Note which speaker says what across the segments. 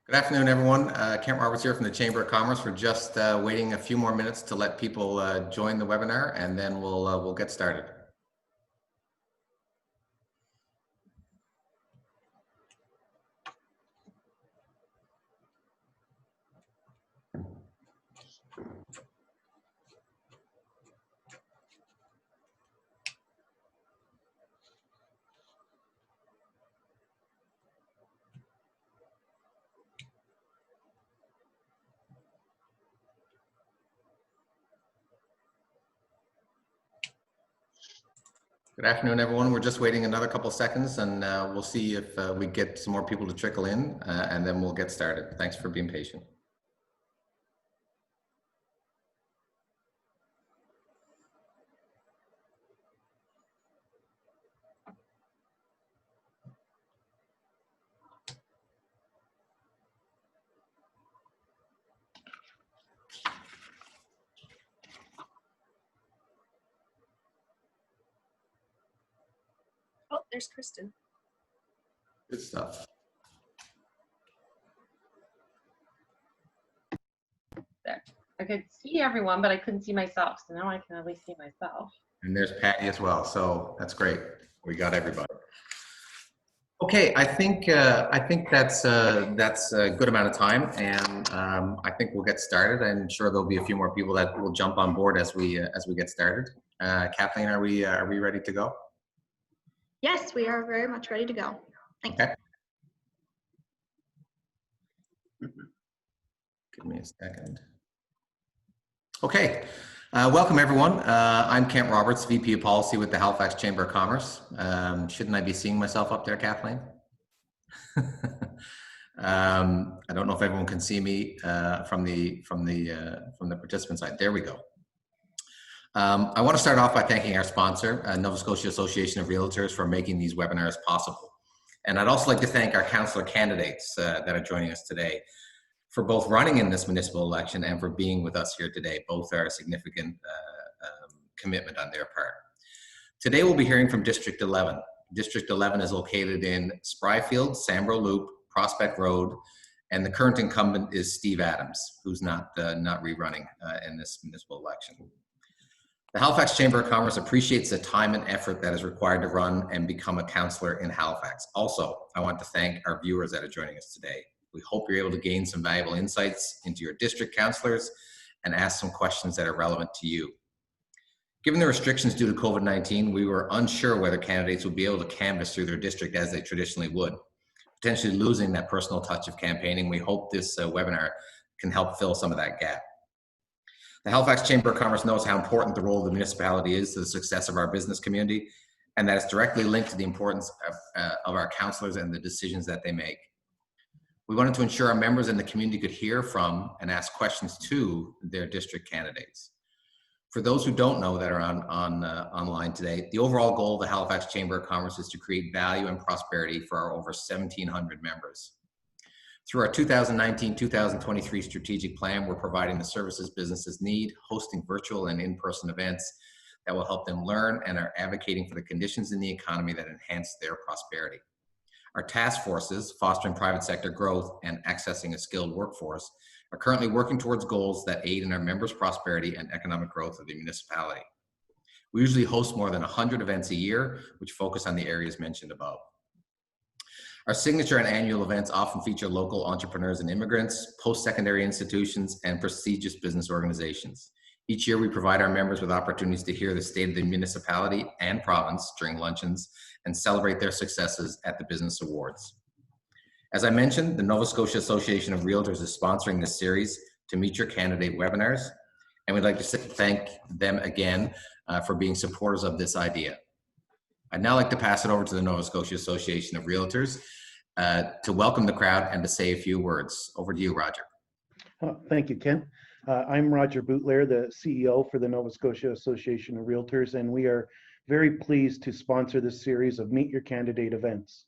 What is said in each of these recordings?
Speaker 1: Good afternoon, everyone. Kent Roberts here from the Chamber of Commerce. We're just waiting a few more minutes to let people join the webinar, and then we'll get started. Good afternoon, everyone. We're just waiting another couple seconds, and we'll see if we get some more people to trickle in, and then we'll get started. Thanks for being patient.
Speaker 2: Oh, there's Kristen.
Speaker 1: Good stuff.
Speaker 3: There. I could see everyone, but I couldn't see myself. So now I can at least see myself.
Speaker 1: And there's Patty as well. So that's great. We got everybody. Okay, I think that's a good amount of time, and I think we'll get started. I'm sure there'll be a few more people that will jump on board as we get started. Kathleen, are we ready to go?
Speaker 2: Yes, we are very much ready to go. Thanks.
Speaker 1: Okay. Give me a second. Okay. Welcome, everyone. I'm Kent Roberts, VP of Policy with the Halifax Chamber of Commerce. Shouldn't I be seeing myself up there, Kathleen? I don't know if everyone can see me from the participant side. There we go. I want to start off by thanking our sponsor, Nova Scotia Association of Realtors, for making these webinars possible. And I'd also like to thank our councillor candidates that are joining us today for both running in this municipal election and for being with us here today. Both are a significant commitment on their part. Today we'll be hearing from District 11. District 11 is located in Spryfield, Sambro Loop, Prospect Road, and the current incumbent is Steve Adams, who's not rerunning in this municipal election. The Halifax Chamber of Commerce appreciates the time and effort that is required to run and become a councillor in Halifax. Also, I want to thank our viewers that are joining us today. We hope you're able to gain some valuable insights into your district councillors and ask some questions that are relevant to you. Given the restrictions due to COVID-19, we were unsure whether candidates would be able to canvass through their district as they traditionally would, potentially losing that personal touch of campaigning. We hope this webinar can help fill some of that gap. The Halifax Chamber of Commerce knows how important the role of the municipality is to the success of our business community, and that it's directly linked to the importance of our councillors and the decisions that they make. We wanted to ensure our members in the community could hear from and ask questions to their district candidates. For those who don't know that are online today, the overall goal of the Halifax Chamber of Commerce is to create value and prosperity for our over 1,700 members. Through our 2019-2023 strategic plan, we're providing the services businesses need, hosting virtual and in-person events that will help them learn, and are advocating for the conditions in the economy that enhance their prosperity. Our task forces, fostering private sector growth and accessing a skilled workforce, are currently working towards goals that aid in our members' prosperity and economic growth of the municipality. We usually host more than 100 events a year, which focus on the areas mentioned above. Our signature and annual events often feature local entrepreneurs and immigrants, post-secondary institutions, and prestigious business organizations. Each year, we provide our members with opportunities to hear the state of the municipality and province during luncheons and celebrate their successes at the Business Awards. As I mentioned, the Nova Scotia Association of Realtors is sponsoring this series to meet your candidate webinars, and we'd like to thank them again for being supporters of this idea. I'd now like to pass it over to the Nova Scotia Association of Realtors to welcome the crowd and to say a few words. Over to you, Roger.
Speaker 4: Thank you, Ken. I'm Roger Boutler, the CEO for the Nova Scotia Association of Realtors, and we are very pleased to sponsor this series of Meet Your Candidate events.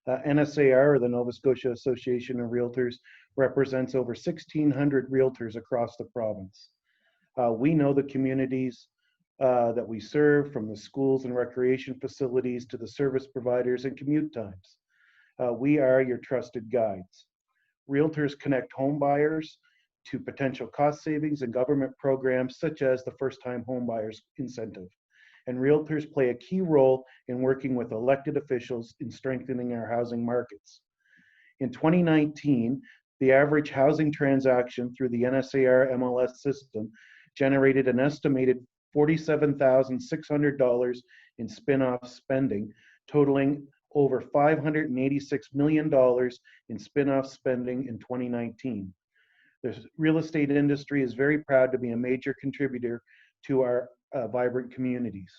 Speaker 4: NSAR, or the Nova Scotia Association of Realtors, represents over 1,600 realtors across the province. We know the communities that we serve, from the schools and recreation facilities to the service providers and commute times. We are your trusted guides. Realtors connect home buyers to potential cost savings and government programs such as the first-time home buyers incentive. And realtors play a key role in working with elected officials in strengthening our housing markets. In 2019, the average housing transaction through the NSAR MLS system generated an estimated $47,600 in spin-off spending, totaling over $586 million in spin-off spending in 2019. The real estate industry is very proud to be a major contributor to our vibrant communities.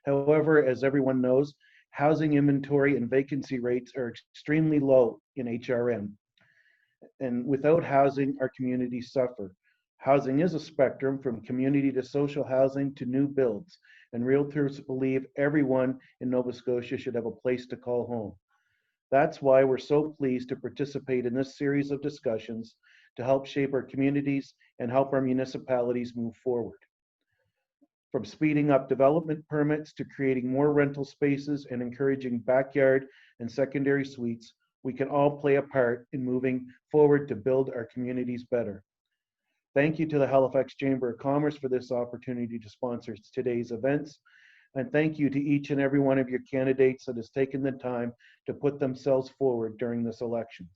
Speaker 4: However, as everyone knows, housing inventory and vacancy rates are extremely low in HRM. And without housing, our communities suffer. Housing is a spectrum from community to social housing to new builds, and realtors believe everyone in Nova Scotia should have a place to call home. That's why we're so pleased to participate in this series of discussions to help shape our communities and help our municipalities move forward. From speeding up development permits to creating more rental spaces and encouraging backyard and secondary suites, we can all play a part in moving forward to build our communities better. Thank you to the Halifax Chamber of Commerce for this opportunity to sponsor today's events. And thank you to each and every one of your candidates that has taken the time to put themselves forward during this elections.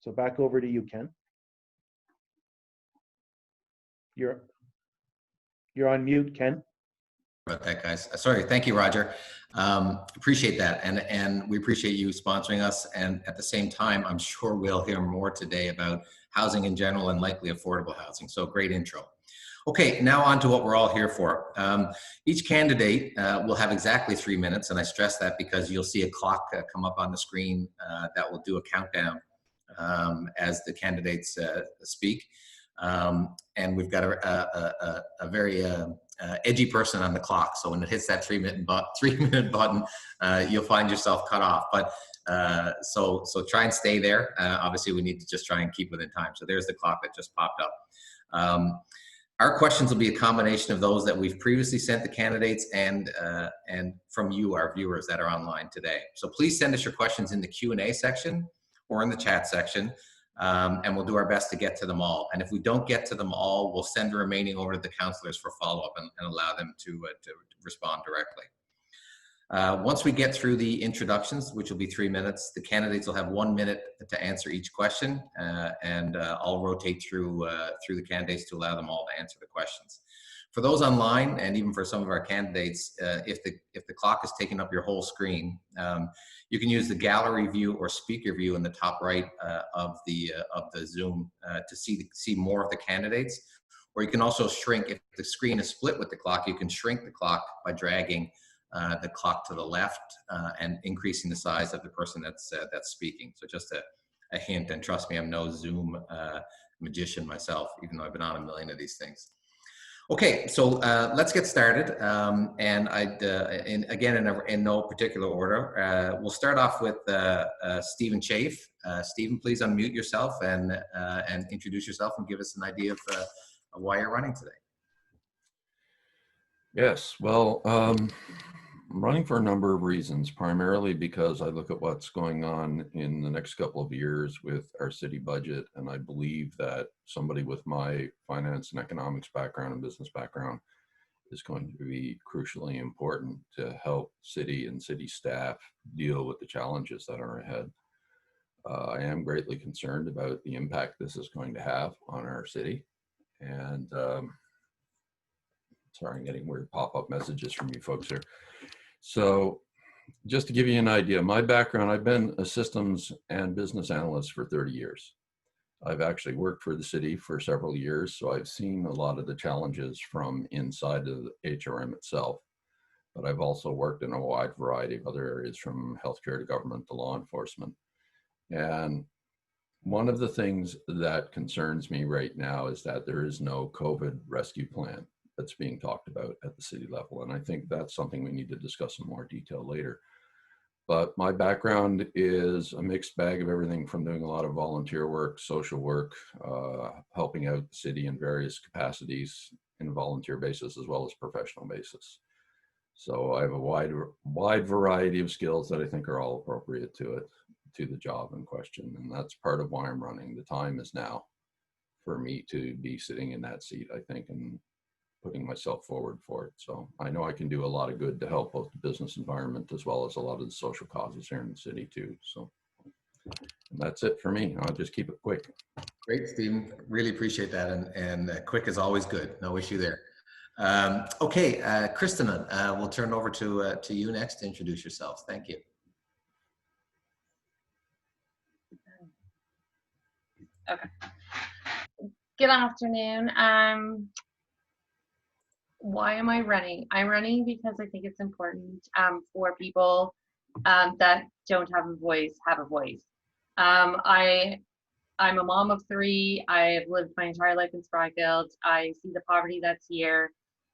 Speaker 4: So back over to you, Ken. You're on mute, Ken.
Speaker 1: About that, guys. Sorry. Thank you, Roger. Appreciate that. And we appreciate you sponsoring us. And at the same time, I'm sure we'll hear more today about housing in general and likely affordable housing. So great intro. Okay, now on to what we're all here for. Each candidate will have exactly 3 minutes. And I stress that because you'll see a clock come up on the screen that will do a countdown as the candidates speak. And we've got a very edgy person on the clock. So when it hits that 3 minute button, you'll find yourself cut off. But so try and stay there. Obviously, we need to just try and keep within time. So there's the clock that just popped up. Our questions will be a combination of those that we've previously sent the candidates and from you, our viewers that are online today. So please send us your questions in the Q&A section or in the chat section. And we'll do our best to get to them all. And if we don't get to them all, we'll send the remaining over to the councillors for follow-up and allow them to respond directly. Once we get through the introductions, which will be 3 minutes, the candidates will have 1 minute to answer each question, and I'll rotate through the candidates to allow them all to answer the questions. For those online, and even for some of our candidates, if the clock is taking up your whole screen, you can use the gallery view or speaker view in the top right of the Zoom to see more of the candidates. Or you can also shrink, if the screen is split with the clock, you can shrink the clock by dragging the clock to the left and increasing the size of the person that's speaking. So just a hint, and trust me, I'm no Zoom magician myself, even though I've been on a million of these things. Okay, so let's get started. And in no particular order, we'll start off with Stephen Chafe. Stephen, please unmute yourself and introduce yourself and give us an idea of why you're running today.
Speaker 5: Yes, well, I'm running for a number of reasons, primarily because I look at what's going on in the next couple of years with our city budget, and I believe that somebody with my finance and economics background and business background is going to be crucially important to help city and city staff deal with the challenges that are ahead. I am greatly concerned about the impact this is going to have on our city, and sorry, I'm getting weird pop-up messages from you folks here. So just to give you an idea, my background, I've been a systems and business analyst for 30 years. I've actually worked for the city for several years, so I've seen a lot of the challenges from inside of the HRM itself. But I've also worked in a wide variety of other areas, from healthcare to government to law enforcement. And one of the things that concerns me right now is that there is no COVID rescue plan that's being talked about at the city level. And I think that's something we need to discuss in more detail later. But my background is a mixed bag of everything from doing a lot of volunteer work, social work, helping out the city in various capacities in a volunteer basis as well as professional basis. So I have a wide variety of skills that I think are all appropriate to it. to the job in question. And that's part of why I'm running. The time is now for me to be sitting in that seat, I think, and putting myself forward for it. So I know I can do a lot of good to help both the business environment as well as a lot of the social causes here in the city too. So that's it for me. I'll just keep it quick.
Speaker 1: Great, Stephen. Really appreciate that. And quick is always good. No issue there. Okay, Kristen, we'll turn it over to you next to introduce yourselves. Thank you.
Speaker 3: Okay. Good afternoon. Why am I running? I'm running because I think it's important for people that don't have a voice, have a voice. I'm a mom of 3. I've lived my entire life in Spryfield. I see the poverty that's here.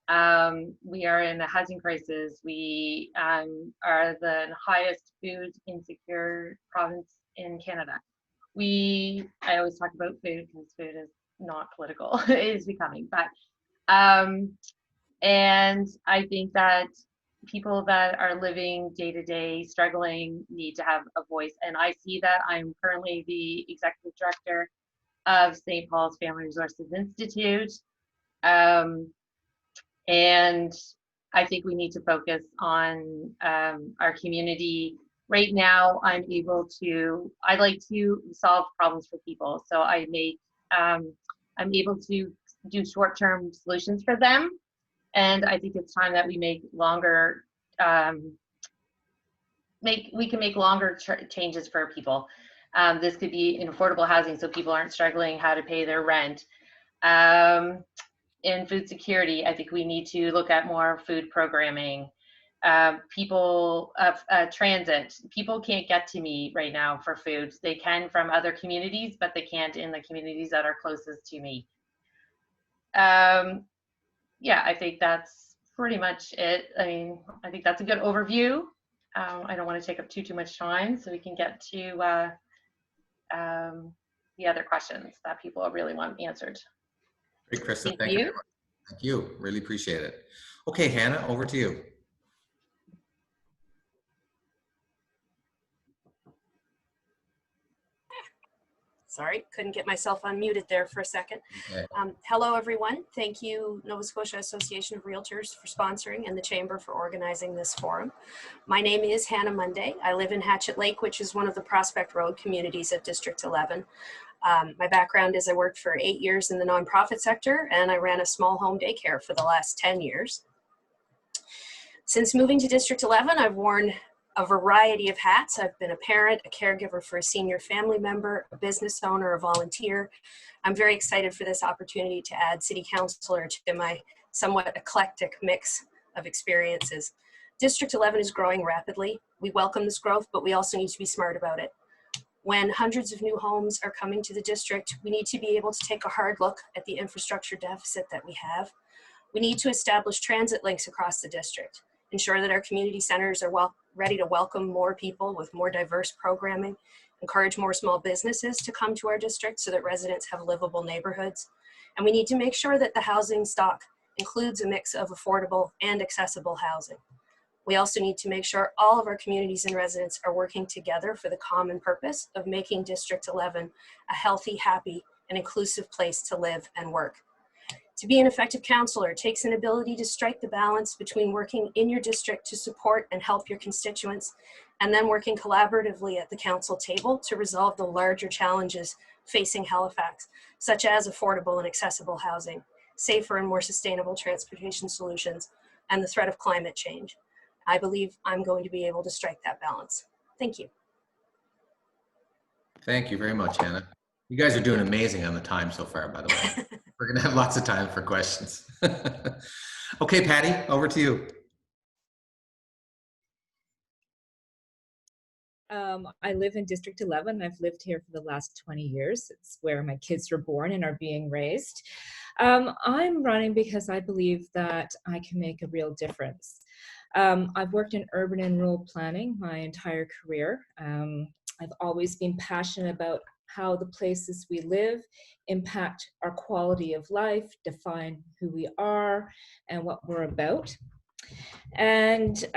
Speaker 3: We are in a housing crisis. We are the highest food insecure province in Canada. I always talk about food because food is not political. It is becoming, but and I think that people that are living day to day struggling need to have a voice. And I see that. I'm currently the executive director of St. Paul's Family Resources Institute. And I think we need to focus on our community. Right now, I like to solve problems for people. So I'm able to do short-term solutions for them. And I think it's time that we make longer, we can make longer changes for people. This could be in affordable housing so people aren't struggling how to pay their rent. In food security, I think we need to look at more food programming. Transit. People can't get to me right now for food. They can from other communities, but they can't in the communities that are closest to me. Yeah, I think that's pretty much it. I mean, I think that's a good overview. I don't want to take up too much time, so we can get to the other questions that people really want answered.
Speaker 1: Great, Kristen. Thank you very much. Thank you. Really appreciate it. Okay, Hannah, over to you.
Speaker 6: Sorry, couldn't get myself unmuted there for a second.
Speaker 1: Okay.
Speaker 6: Hello, everyone. Thank you, Nova Scotia Association of Realtors, for sponsoring and the Chamber for organizing this forum. My name is Hannah Monday. I live in Hatchet Lake, which is one of the Prospect Road communities of District 11. My background is I worked for 8 years in the nonprofit sector, and I ran a small home daycare for the last 10 years. Since moving to District 11, I've worn a variety of hats. I've been a parent, a caregiver for a senior family member, a business owner, a volunteer. I'm very excited for this opportunity to add city councilor to my somewhat eclectic mix of experiences. District 11 is growing rapidly. We welcome this growth, but we also need to be smart about it. When hundreds of new homes are coming to the district, we need to be able to take a hard look at the infrastructure deficit that we have. We need to establish transit links across the district, ensure that our community centers are ready to welcome more people with more diverse programming, encourage more small businesses to come to our district so that residents have livable neighborhoods. And we need to make sure that the housing stock includes a mix of affordable and accessible housing. We also need to make sure all of our communities and residents are working together for the common purpose of making District 11 a healthy, happy, and inclusive place to live and work. To be an effective councillor takes an ability to strike the balance between working in your district to support and help your constituents, and then working collaboratively at the council table to resolve the larger challenges facing Halifax, such as affordable and accessible housing, safer and more sustainable transportation solutions, and the threat of climate change. I believe I'm going to be able to strike that balance. Thank you.
Speaker 1: Thank you very much, Hannah. You guys are doing amazing on the time so far, by the way. We're going to have lots of time for questions. Okay, Patty, over to you.
Speaker 7: I live in District 11. I've lived here for the last 20 years. It's where my kids were born and are being raised. I'm running because I believe that I can make a real difference. I've worked in urban and rural planning my entire career. I've always been passionate about how the places we live impact our quality of life, define who we are and what we're about. And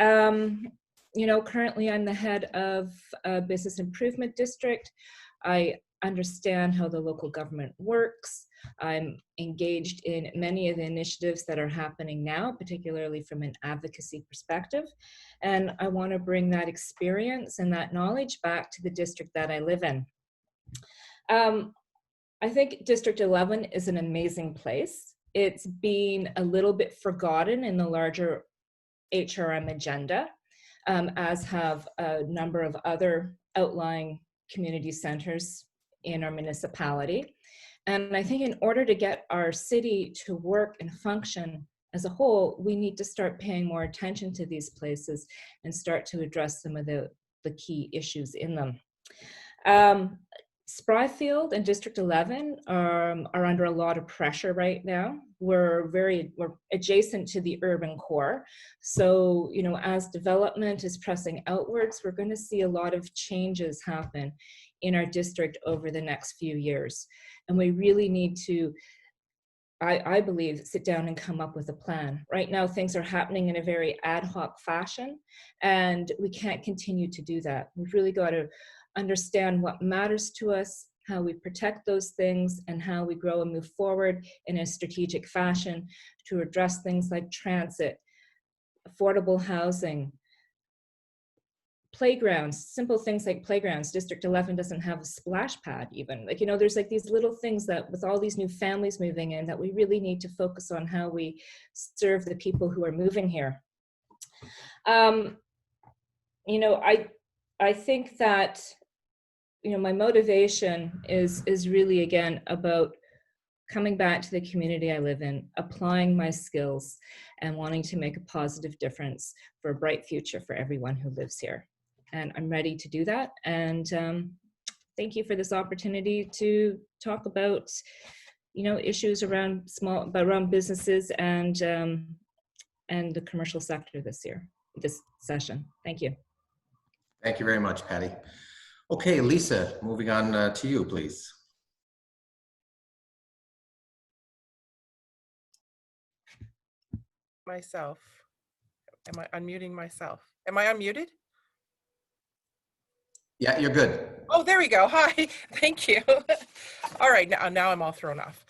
Speaker 7: You know, currently I'm the head of a business improvement district. I understand how the local government works. I'm engaged in many of the initiatives that are happening now, particularly from an advocacy perspective. And I want to bring that experience and that knowledge back to the district that I live in. I think District 11 is an amazing place. It's been a little bit forgotten in the larger HRM agenda, as have a number of other outlying community centers in our municipality. And I think in order to get our city to work and function as a whole, we need to start paying more attention to these places and start to address some of the key issues in them. Spryfield and District 11 are under a lot of pressure right now. We're adjacent to the urban core. So, you know, as development is pressing outwards, we're going to see a lot of changes happen in our district over the next few years. And we really need to, I believe, sit down and come up with a plan. Right now, things are happening in a very ad hoc fashion, and we can't continue to do that. We've really got to understand what matters to us, how we protect those things, and how we grow and move forward in a strategic fashion to address things like transit, affordable housing, playgrounds, simple things like playgrounds. District 11 doesn't have a splash pad even. Like, you know, there's like these little things that with all these new families moving in that we really need to focus on how we serve the people who are moving here. You know, I think that, you know, my motivation is really, again, about coming back to the community I live in, applying my skills, and wanting to make a positive difference for a bright future for everyone who lives here. And I'm ready to do that. And thank you for this opportunity to talk about, you know, issues around businesses and the commercial sector this session. Thank you.
Speaker 1: Thank you very much, Patty. Okay, Lisa, moving on to you, please.
Speaker 8: Myself. Am I unmuting myself? Am I unmuted?
Speaker 1: Yeah, you're good.
Speaker 8: Oh, there we go. Hi, thank you. All right, now I'm all thrown off.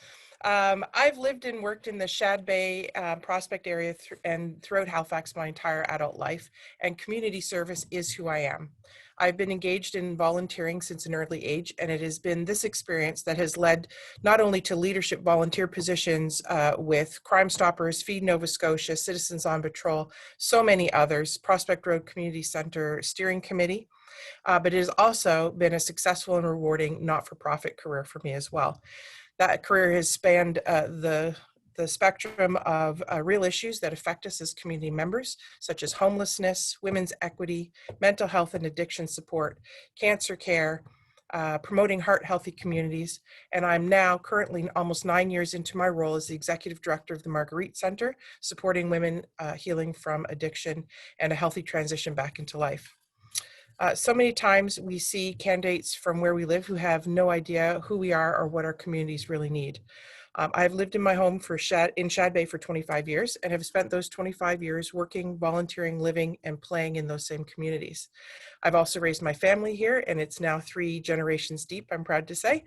Speaker 8: I've lived and worked in the Shad Bay Prospect area and throughout Halifax my entire adult life, and community service is who I am. I've been engaged in volunteering since an early age, and it has been this experience that has led not only to leadership volunteer positions with Crime Stoppers, Feed Nova Scotia, Citizens on Patrol, so many others, Prospect Road Community Centre Steering Committee, but it has also been a successful and rewarding not-for-profit career for me as well. That career has spanned the spectrum of real issues that affect us as community members, such as homelessness, women's equity, mental health and addiction support, cancer care, promoting heart-healthy communities. And I'm now currently almost 9 years into my role as the Executive Director of the Marguerite Centre, supporting women healing from addiction and a healthy transition back into life. So many times we see candidates from where we live who have no idea who we are or what our communities really need. I've lived in my home in Shad Bay for 25 years and have spent those 25 years working, volunteering, living, and playing in those same communities. I've also raised my family here, and it's now 3 generations deep, I'm proud to say.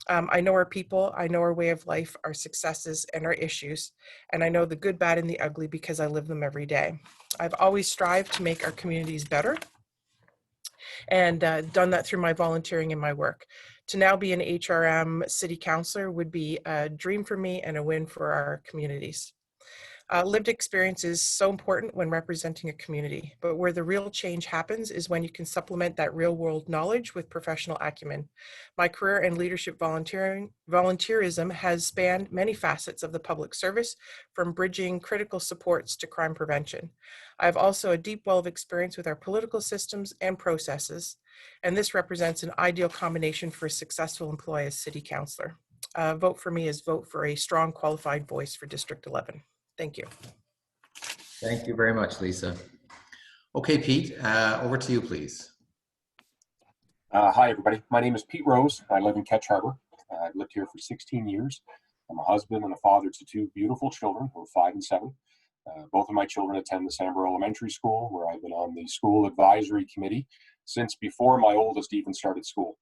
Speaker 8: I know our people, I know our way of life, our successes and our issues, and I know the good, bad, and the ugly because I live them every day. I've always strived to make our communities better, and done that through my volunteering and my work. To now be an HRM city councillor would be a dream for me and a win for our communities. Lived experience is so important when representing a community, but where the real change happens is when you can supplement that real world knowledge with professional acumen. My career in leadership volunteerism has spanned many facets of the public service, from bridging critical supports to crime prevention. I have also a deep well of experience with our political systems and processes, and this represents an ideal combination for a successful employee as city councillor. Vote for me is vote for a strong, qualified voice for District 11. Thank you.
Speaker 1: Thank you very much, Lisa. Okay, Pete, over to you, please.
Speaker 9: Hi, everybody. My name is Pete Rose. I live in Ketch Harbor. I've lived here for 16 years. I'm a husband and a father to 2 beautiful children who are 5 and 7. Both of my children attend the Sambro Elementary School, where I've been on the school advisory committee since before my oldest even started school.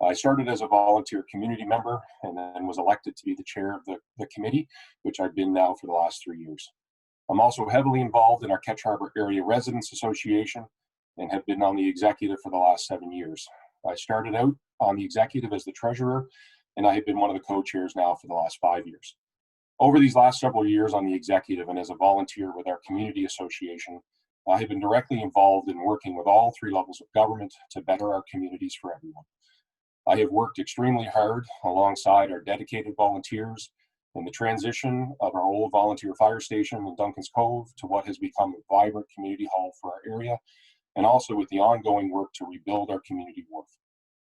Speaker 9: I started as a volunteer community member and then was elected to be the chair of the committee, which I've been now for the last 3 years. I'm also heavily involved in our Ketch Harbor Area Residents Association and have been on the executive for the last 7 years. I started out on the executive as the treasurer, and I have been one of the co-chairs now for the last 5 years. Over these last several years on the executive and as a volunteer with our community association, I have been directly involved in working with all 3 levels of government to better our communities for everyone. I have worked extremely hard alongside our dedicated volunteers in the transition of our old volunteer fire station in Duncan's Cove to what has become a vibrant community hall for our area, and also with the ongoing work to rebuild our community wharf.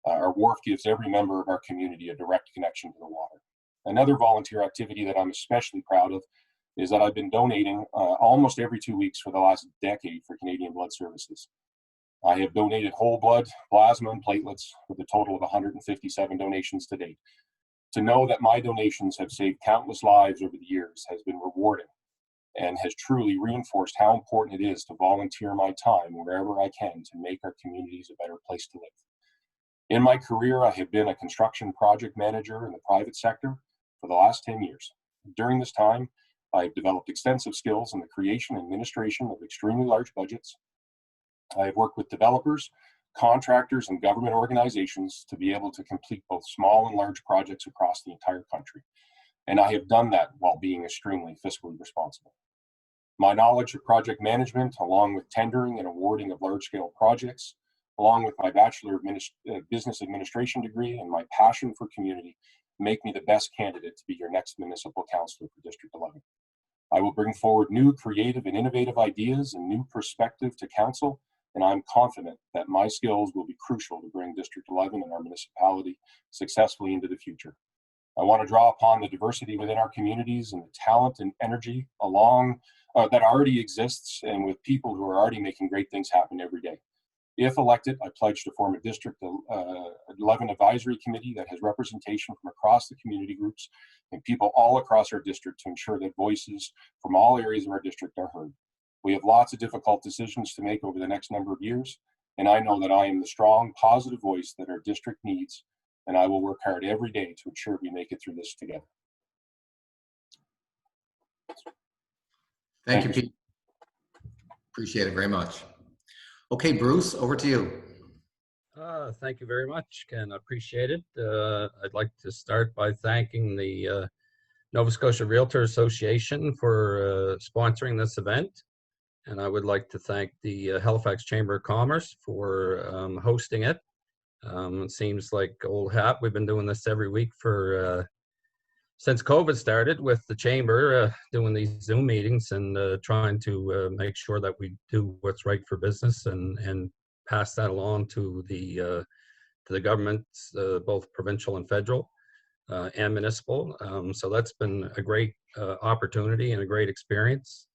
Speaker 9: Our wharf gives every member of our community a direct connection to the water. Another volunteer activity that I'm especially proud of is that I've been donating almost every 2 weeks for the last decade for Canadian Blood Services. I have donated whole blood, plasma, and platelets with a total of 157 donations to date. To know that my donations have saved countless lives over the years has been rewarding and has truly reinforced how important it is to volunteer my time wherever I can to make our communities a better place to live. In my career, I have been a construction project manager in the private sector for the last 10 years. During this time, I have developed extensive skills in the creation and administration of extremely large budgets. I have worked with developers, contractors, and government organizations to be able to complete both small and large projects across the entire country. And I have done that while being extremely fiscally responsible. My knowledge of project management, along with tendering and awarding of large-scale projects, along with my Bachelor of Business Administration degree and my passion for community, make me the best candidate to be your next municipal councillor for District 11. I will bring forward new creative and innovative ideas and new perspective to council, and I'm confident that my skills will be crucial to bring District 11 and our municipality successfully into the future. I want to draw upon the diversity within our communities and the talent and energy that already exists, and with people who are already making great things happen every day. If elected, I pledge to form a District 11 advisory committee that has representation from across the community groups and people all across our district to ensure that voices from all areas of our district are heard. We have lots of difficult decisions to make over the next number of years, and I know that I am the strong, positive voice that our district needs, and I will work hard every day to ensure we make it through this together.
Speaker 1: Thank you, Pete. Appreciate it very much. Okay, Bruce, over to you.
Speaker 10: Thank you very much, Ken. I appreciate it. I'd like to start by thanking the Nova Scotia Realtor Association for sponsoring this event. And I would like to thank the Halifax Chamber of Commerce for hosting it. It seems like old hat. We've been doing this every week for since COVID started with the Chamber, doing these Zoom meetings and trying to make sure that we do what's right for business and pass that along to the governments, both provincial and federal and municipal. So that's been a great opportunity and a great experience.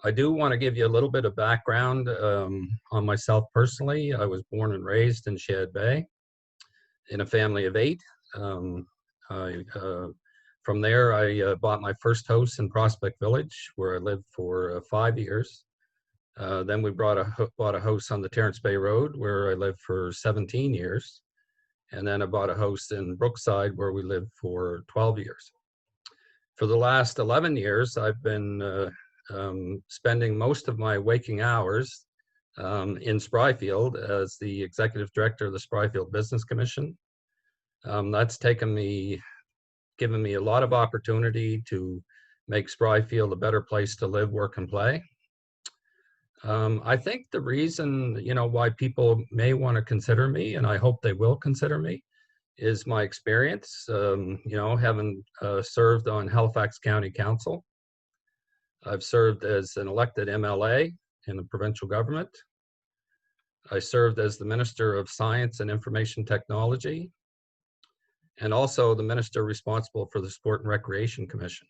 Speaker 10: I do want to give you a little bit of background on myself personally. I was born and raised in Shad Bay in a family of 8. From there, I bought my first house in Prospect Village, where I lived for 5 years. Then we bought a house on the Terrence Bay Road, where I lived for 17 years. And then I bought a house in Brookside, where we lived for 12 years. For the last 11 years, I've been spending most of my waking hours in Spryfield as the executive director of the Spryfield Business Commission. That's given me a lot of opportunity to make Spryfield a better place to live, work, and play. I think the reason, why people may want to consider me, and I hope they will consider me, is my experience, having served on Halifax County Council. I've served as an elected MLA in the provincial government. I served as the Minister of Science and Information Technology, and also the Minister responsible for the Sport and Recreation Commission.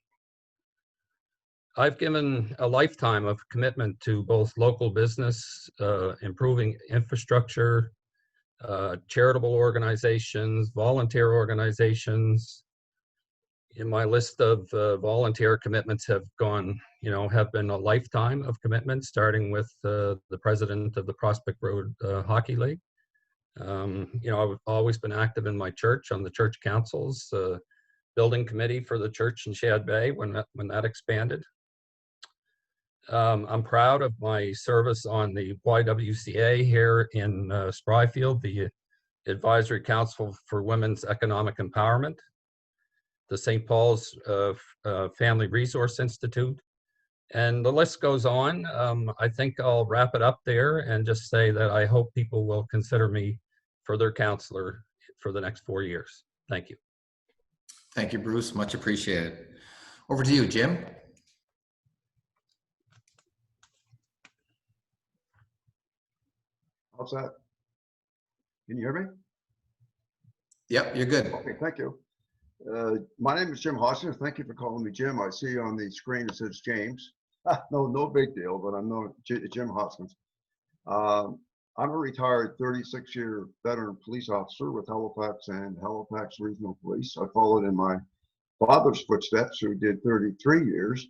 Speaker 10: I've given a lifetime of commitment to both local business, improving infrastructure, charitable organizations, volunteer organizations, in my list of volunteer commitments have gone, have been a lifetime of commitments, starting with the president of the Prospect Road Hockey League. I've always been active in my church, on the church councils, building committee for the church in Shad Bay when that expanded. I'm proud of my service on the YWCA here in Spryfield, the Advisory Council for Women's Economic Empowerment, the St. Paul's Family Resource Institute, and the list goes on. I think I'll wrap it up there and just say that I hope people will consider me for their counselor for the next 4 years. Thank you.
Speaker 1: Thank you, Bruce. Much appreciated. Over to you, Jim.
Speaker 11: How's that? Can you hear me?
Speaker 1: Yep, you're good.
Speaker 11: Okay, thank you. My name is Jim Hodgson. Thank you for calling me Jim. I see on the screen it says James. No big deal, but I'm known Jim Hodgson. I'm a retired 36-year veteran police officer with Halifax and Halifax Regional Police. I followed in my father's footsteps, who did 33 years.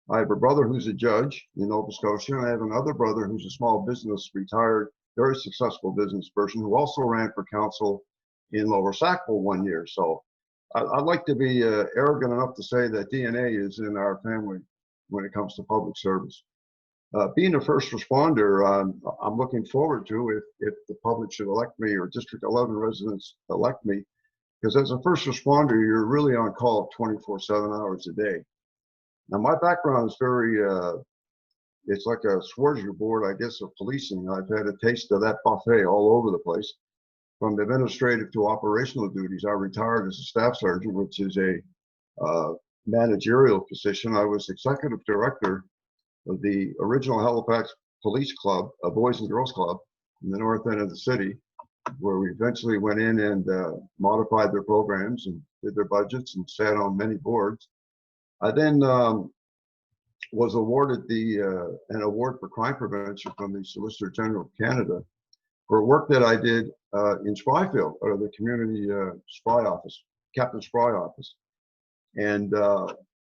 Speaker 11: I have a brother who's a judge in Nova Scotia, and I have another brother who's a small business, retired, very successful business person who also ran for council in Lower Sackville 1 year. So I'd like to be arrogant enough to say that DNA is in our family when it comes to public service. Being a first responder, I'm looking forward to if the public should elect me or District 11 residents elect me, because as a first responder, you're really on call 24/7 hours a day. Now, my background is very, it's like a smorgasbord, I guess, of policing. I've had a taste of that buffet all over the place. From administrative to operational duties, I retired as a staff sergeant, which is a managerial position. I was executive director of the original Halifax Police Club, a Boys and Girls Club in the north end of the city, where we eventually went in and modified their programs and did their budgets and sat on many boards. I then was awarded an award for crime prevention from the Solicitor General of Canada for work that I did in Spryfield, or the community spry office, Captain Spry office. And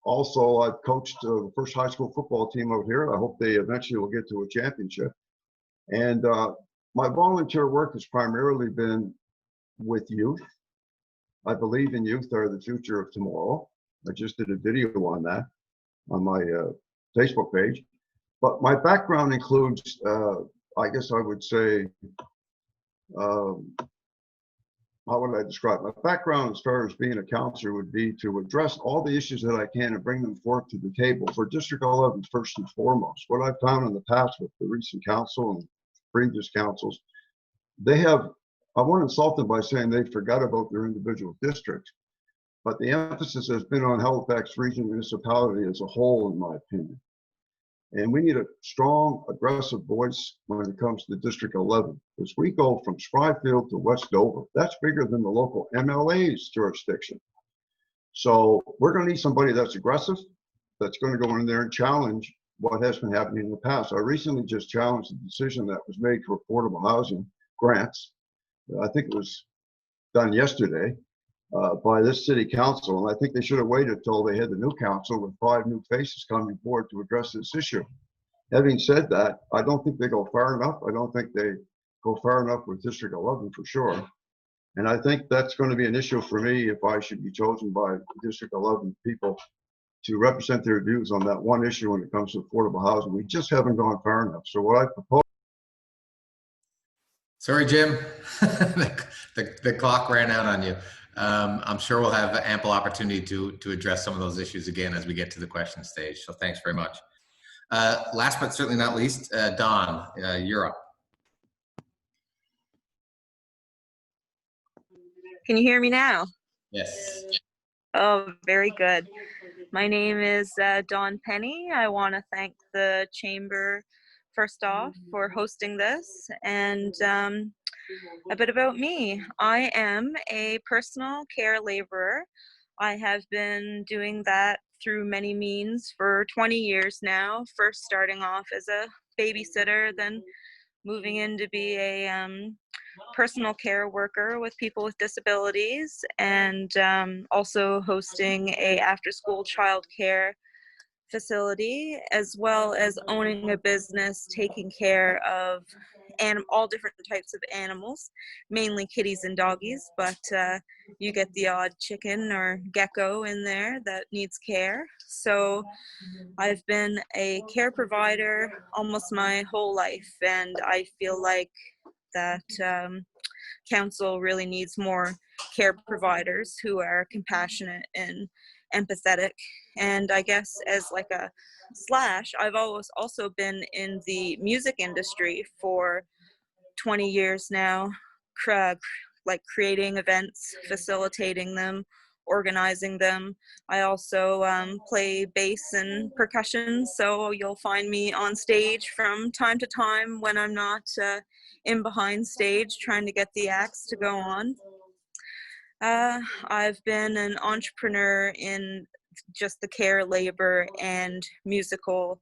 Speaker 11: also I've coached the first high school football team out here. I hope they eventually will get to a championship. And my volunteer work has primarily been with youth. I believe in youth are the future of tomorrow. I just did a video on that on my Facebook page. But my background includes, I guess I would say, how would I describe my background as far as being a counselor would be to address all the issues that I can and bring them forth to the table for District 11 first and foremost. What I've found in the past with the recent council and previous councils, they have, I won't insult them by saying they forgot about their individual districts, but the emphasis has been on Halifax Region municipality as a whole, in my opinion. And we need a strong, aggressive voice when it comes to District 11. As we go from Spryfield to West Dover, that's bigger than the local MLA's jurisdiction. So we're going to need somebody that's aggressive, that's going to go in there and challenge what has been happening in the past. I recently just challenged the decision that was made for affordable housing grants. I think it was done yesterday by this city council, and I think they should have waited till they had the new council with 5 new faces coming forward to address this issue. Having said that, I don't think they go far enough. I don't think they go far enough with District 11 for sure. And I think that's going to be an issue for me if I should be chosen by District 11 people to represent their views on that one issue when it comes to affordable housing. We just haven't gone far enough. So what I propose.
Speaker 1: Sorry, Jim. the clock ran out on you. I'm sure we'll have ample opportunity to address some of those issues again as we get to the question stage. So thanks very much. Last but certainly not least, Dawn, you're up.
Speaker 12: Can you hear me now?
Speaker 1: Yes.
Speaker 12: Oh, very good. My name is Dawn Penny. I want to thank the Chamber first off for hosting this, and a bit about me. I am a personal care laborer. I have been doing that through many means for 20 years now, first starting off as a babysitter, then moving in to be a personal care worker with people with disabilities, and also hosting a after-school childcare facility, as well as owning a business taking care of all different types of animals, mainly kitties and doggies, but you get the odd chicken or gecko in there that needs care. So I've been a care provider almost my whole life, and I feel like that council really needs more care providers who are compassionate and empathetic. And I guess as like a slash, I've always also been in the music industry for 20 years now, like creating events, facilitating them, organizing them. I also play bass and percussion, so you'll find me on stage from time to time when I'm not in behind stage trying to get the acts to go on. I've been an entrepreneur in just the care, labor, and musical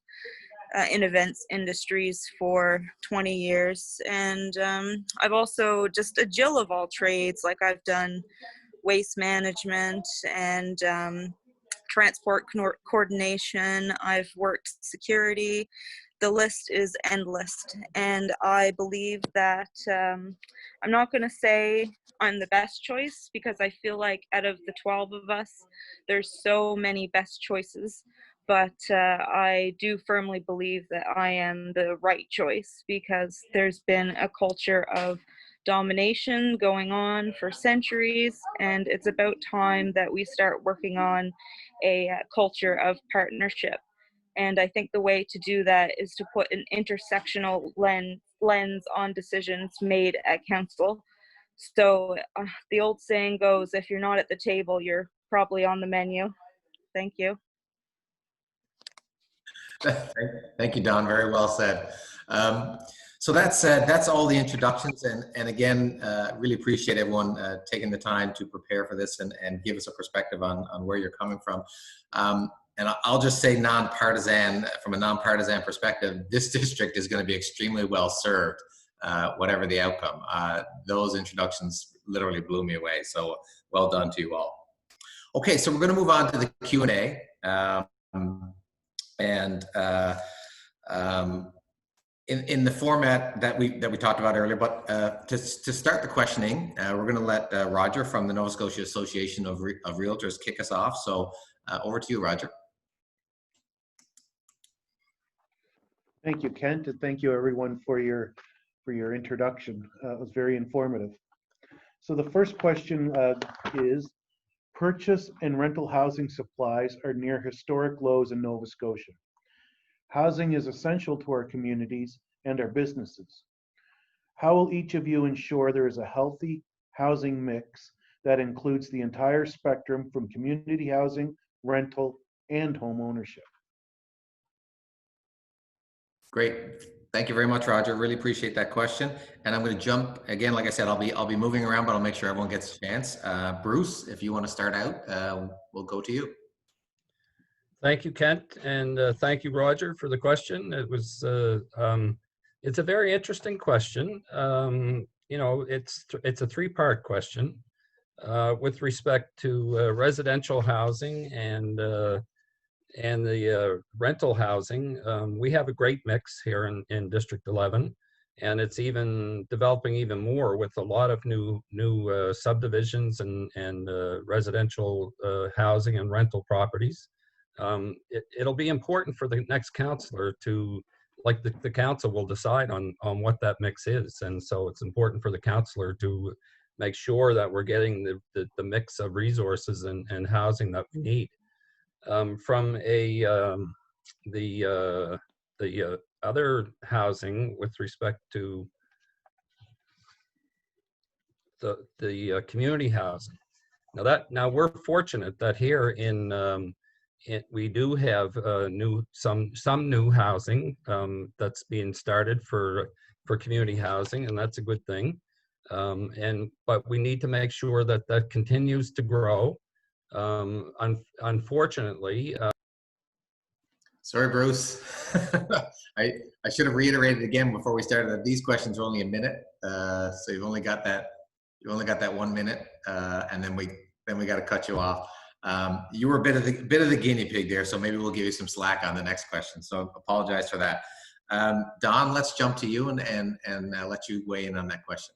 Speaker 12: in events industries for 20 years. And I've also just a Jill of all trades, like I've done waste management and transport coordination. I've worked security. The list is endless. And I believe that I'm not going to say I'm the best choice, because I feel like out of the 12 of us, there's so many best choices. But I do firmly believe that I am the right choice, because there's been a culture of domination going on for centuries, and it's about time that we start working on a culture of partnership. And I think the way to do that is to put an intersectional lens on decisions made at council. So the old saying goes, if you're not at the table, you're probably on the menu. Thank you.
Speaker 1: Thank you, Don. Very well said. So that said, that's all the introductions. And again, really appreciate everyone taking the time to prepare for this and give us a perspective on where you're coming from. And I'll just say nonpartisan, from a nonpartisan perspective, this district is going to be extremely well served, whatever the outcome. Those introductions literally blew me away. So well done to you all. Okay, so we're going to move on to the Q&A. In the format that we talked about earlier, but to start the questioning, we're going to let Roger from the Nova Scotia Association of Realtors kick us off. So over to you, Roger.
Speaker 4: Thank you, Kent, and thank you everyone for your introduction. It was very informative. So the first question is, purchase and rental housing supplies are near historic lows in Nova Scotia. Housing is essential to our communities and our businesses. How will each of you ensure there is a healthy housing mix that includes the entire spectrum from community housing, rental, and home ownership?
Speaker 1: Great. Thank you very much, Roger. Really appreciate that question. And I'm going to jump again. Like I said, I'll be moving around, but I'll make sure everyone gets a chance. Bruce, if you want to start out, we'll go to you.
Speaker 10: Thank you, Kent, and thank you, Roger, for the question. It was it's a very interesting question. You know, it's a three-part question with respect to residential housing and the rental housing. We have a great mix here in District 11, and it's even developing even more with a lot of new subdivisions and residential housing and rental properties. It'll be important for the next councillor to, like the council will decide on what that mix is, and so it's important for the councillor to make sure that we're getting the mix of resources and housing that we need. From the other housing with respect to the community housing. Now we're fortunate that here in we do have some new housing that's being started for community housing, and that's a good thing. But we need to make sure that that continues to grow. Unfortunately,
Speaker 1: Sorry, Bruce. I should have reiterated again before we started that these questions are only a minute. So you've only got that 1 minute, and then we got to cut you off. You were a bit of the guinea pig there, so maybe we'll give you some slack on the next question. So apologize for that. Don, let's jump to you and let you weigh in on that question.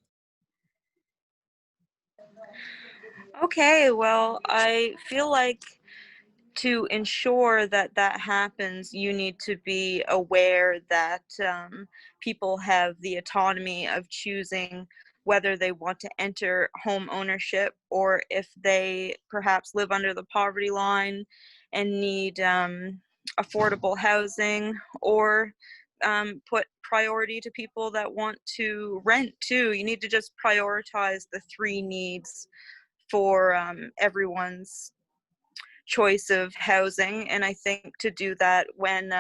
Speaker 12: Okay, well, I feel like to ensure that that happens, you need to be aware that people have the autonomy of choosing whether they want to enter home ownership, or if they perhaps live under the poverty line and need affordable housing, or put priority to people that want to rent too. You need to just prioritize the three needs for everyone's choice of housing. And I think to do that, when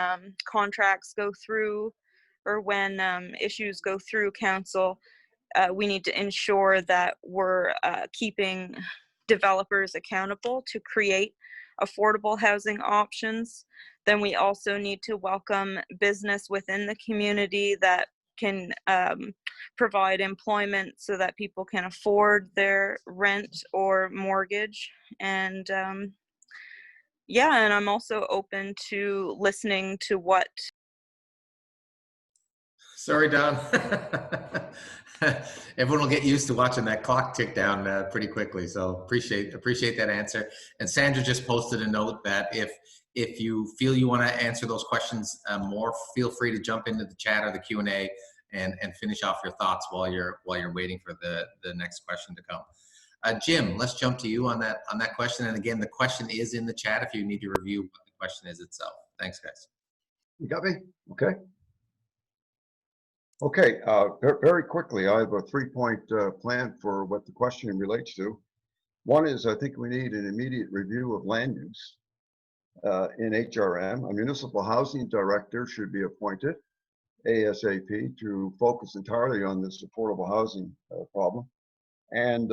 Speaker 12: contracts go through, or when issues go through council, we need to ensure that we're keeping developers accountable to create affordable housing options. Then we also need to welcome business within the community that can provide employment so that people can afford their rent or mortgage. And yeah, and I'm also open to listening to what.
Speaker 1: Sorry, Don. Everyone will get used to watching that clock tick down pretty quickly. So appreciate that answer. And Sandra just posted a note that if you feel you want to answer those questions more, feel free to jump into the chat or the Q&A and finish off your thoughts while you're waiting for the next question to come. Jim, let's jump to you on that question. And again, the question is in the chat if you need to review what the question is itself. Thanks, guys.
Speaker 11: You got me? Okay. Okay, very quickly, I have a 3-point plan for what the question relates to. One is, I think we need an immediate review of land use in HRM. A municipal housing director should be appointed ASAP to focus entirely on this affordable housing problem. And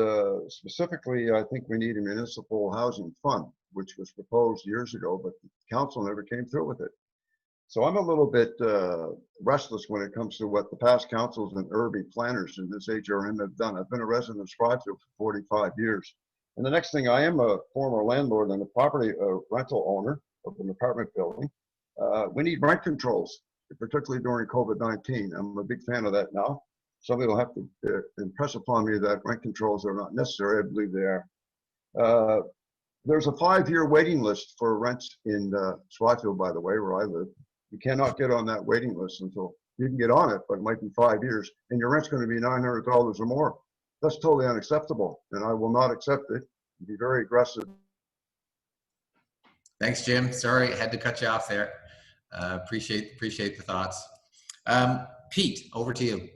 Speaker 11: specifically, I think we need a municipal housing fund, which was proposed years ago, but the council never came through with it. So I'm a little bit restless when it comes to what the past councils and urban planners in this HRM have done. I've been a resident of Spryfield for 45 years. And the next thing, I am a former landlord and a property rental owner of an apartment building. We need rent controls, particularly during COVID-19. I'm a big fan of that now. Somebody will have to impress upon me that rent controls are not necessary. I believe they are. There's a 5-year waiting list for rents in Spryfield, by the way, where I live. You cannot get on that waiting list until you can get on it, but it might be 5 years, and your rent's going to be $900 or more. That's totally unacceptable, and I will not accept it. Be very aggressive.
Speaker 1: Thanks, Jim. Sorry, I had to cut you off there. Appreciate the thoughts. Pete, over to you.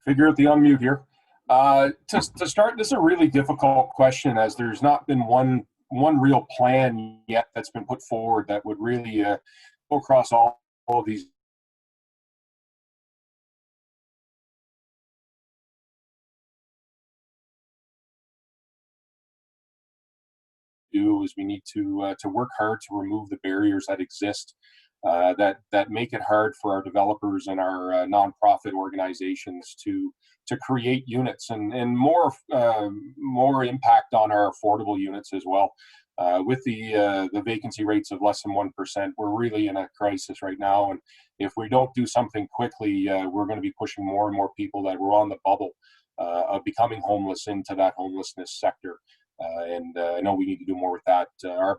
Speaker 9: Figure out the unmute here. To start, this is a really difficult question, as there's not been one real plan yet that's been put forward that would really go across all of these. We need to work hard to remove the barriers that exist that make it hard for our developers and our nonprofit organizations to create units and more impact on our affordable units as well. With the vacancy rates of less than 1%, we're really in a crisis right now. And if we don't do something quickly, we're going to be pushing more and more people that were on the bubble of becoming homeless into that homelessness sector. And I know we need to do more with that. Our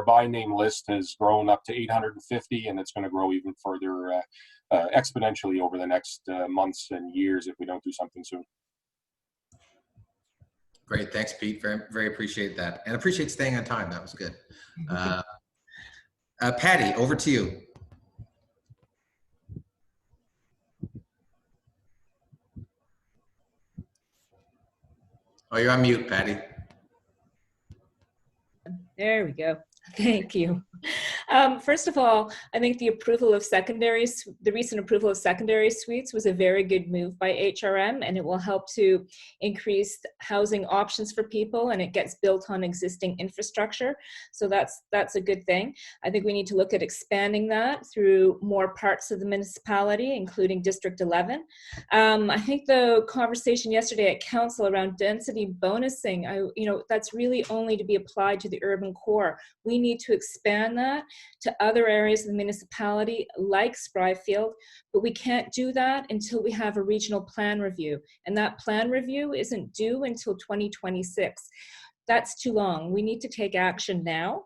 Speaker 9: by name list has grown up to 850, and it's going to grow even further exponentially over the next months and years if we don't do something soon.
Speaker 1: Great, thanks, Pete. Very, very appreciate that, and appreciate staying on time. That was good. Patty, over to you. Oh, you're on mute, Patty.
Speaker 7: There we go. Thank you. First of all, I think the recent approval of secondary suites was a very good move by HRM, and it will help to increase housing options for people, and it gets built on existing infrastructure. So that's a good thing. I think we need to look at expanding that through more parts of the municipality, including District 11. I think the conversation yesterday at council around density bonusing, that's really only to be applied to the urban core. We need to expand that to other areas of the municipality like Spryfield, but we can't do that until we have a regional plan review. And that plan review isn't due until 2026. That's too long. We need to take action now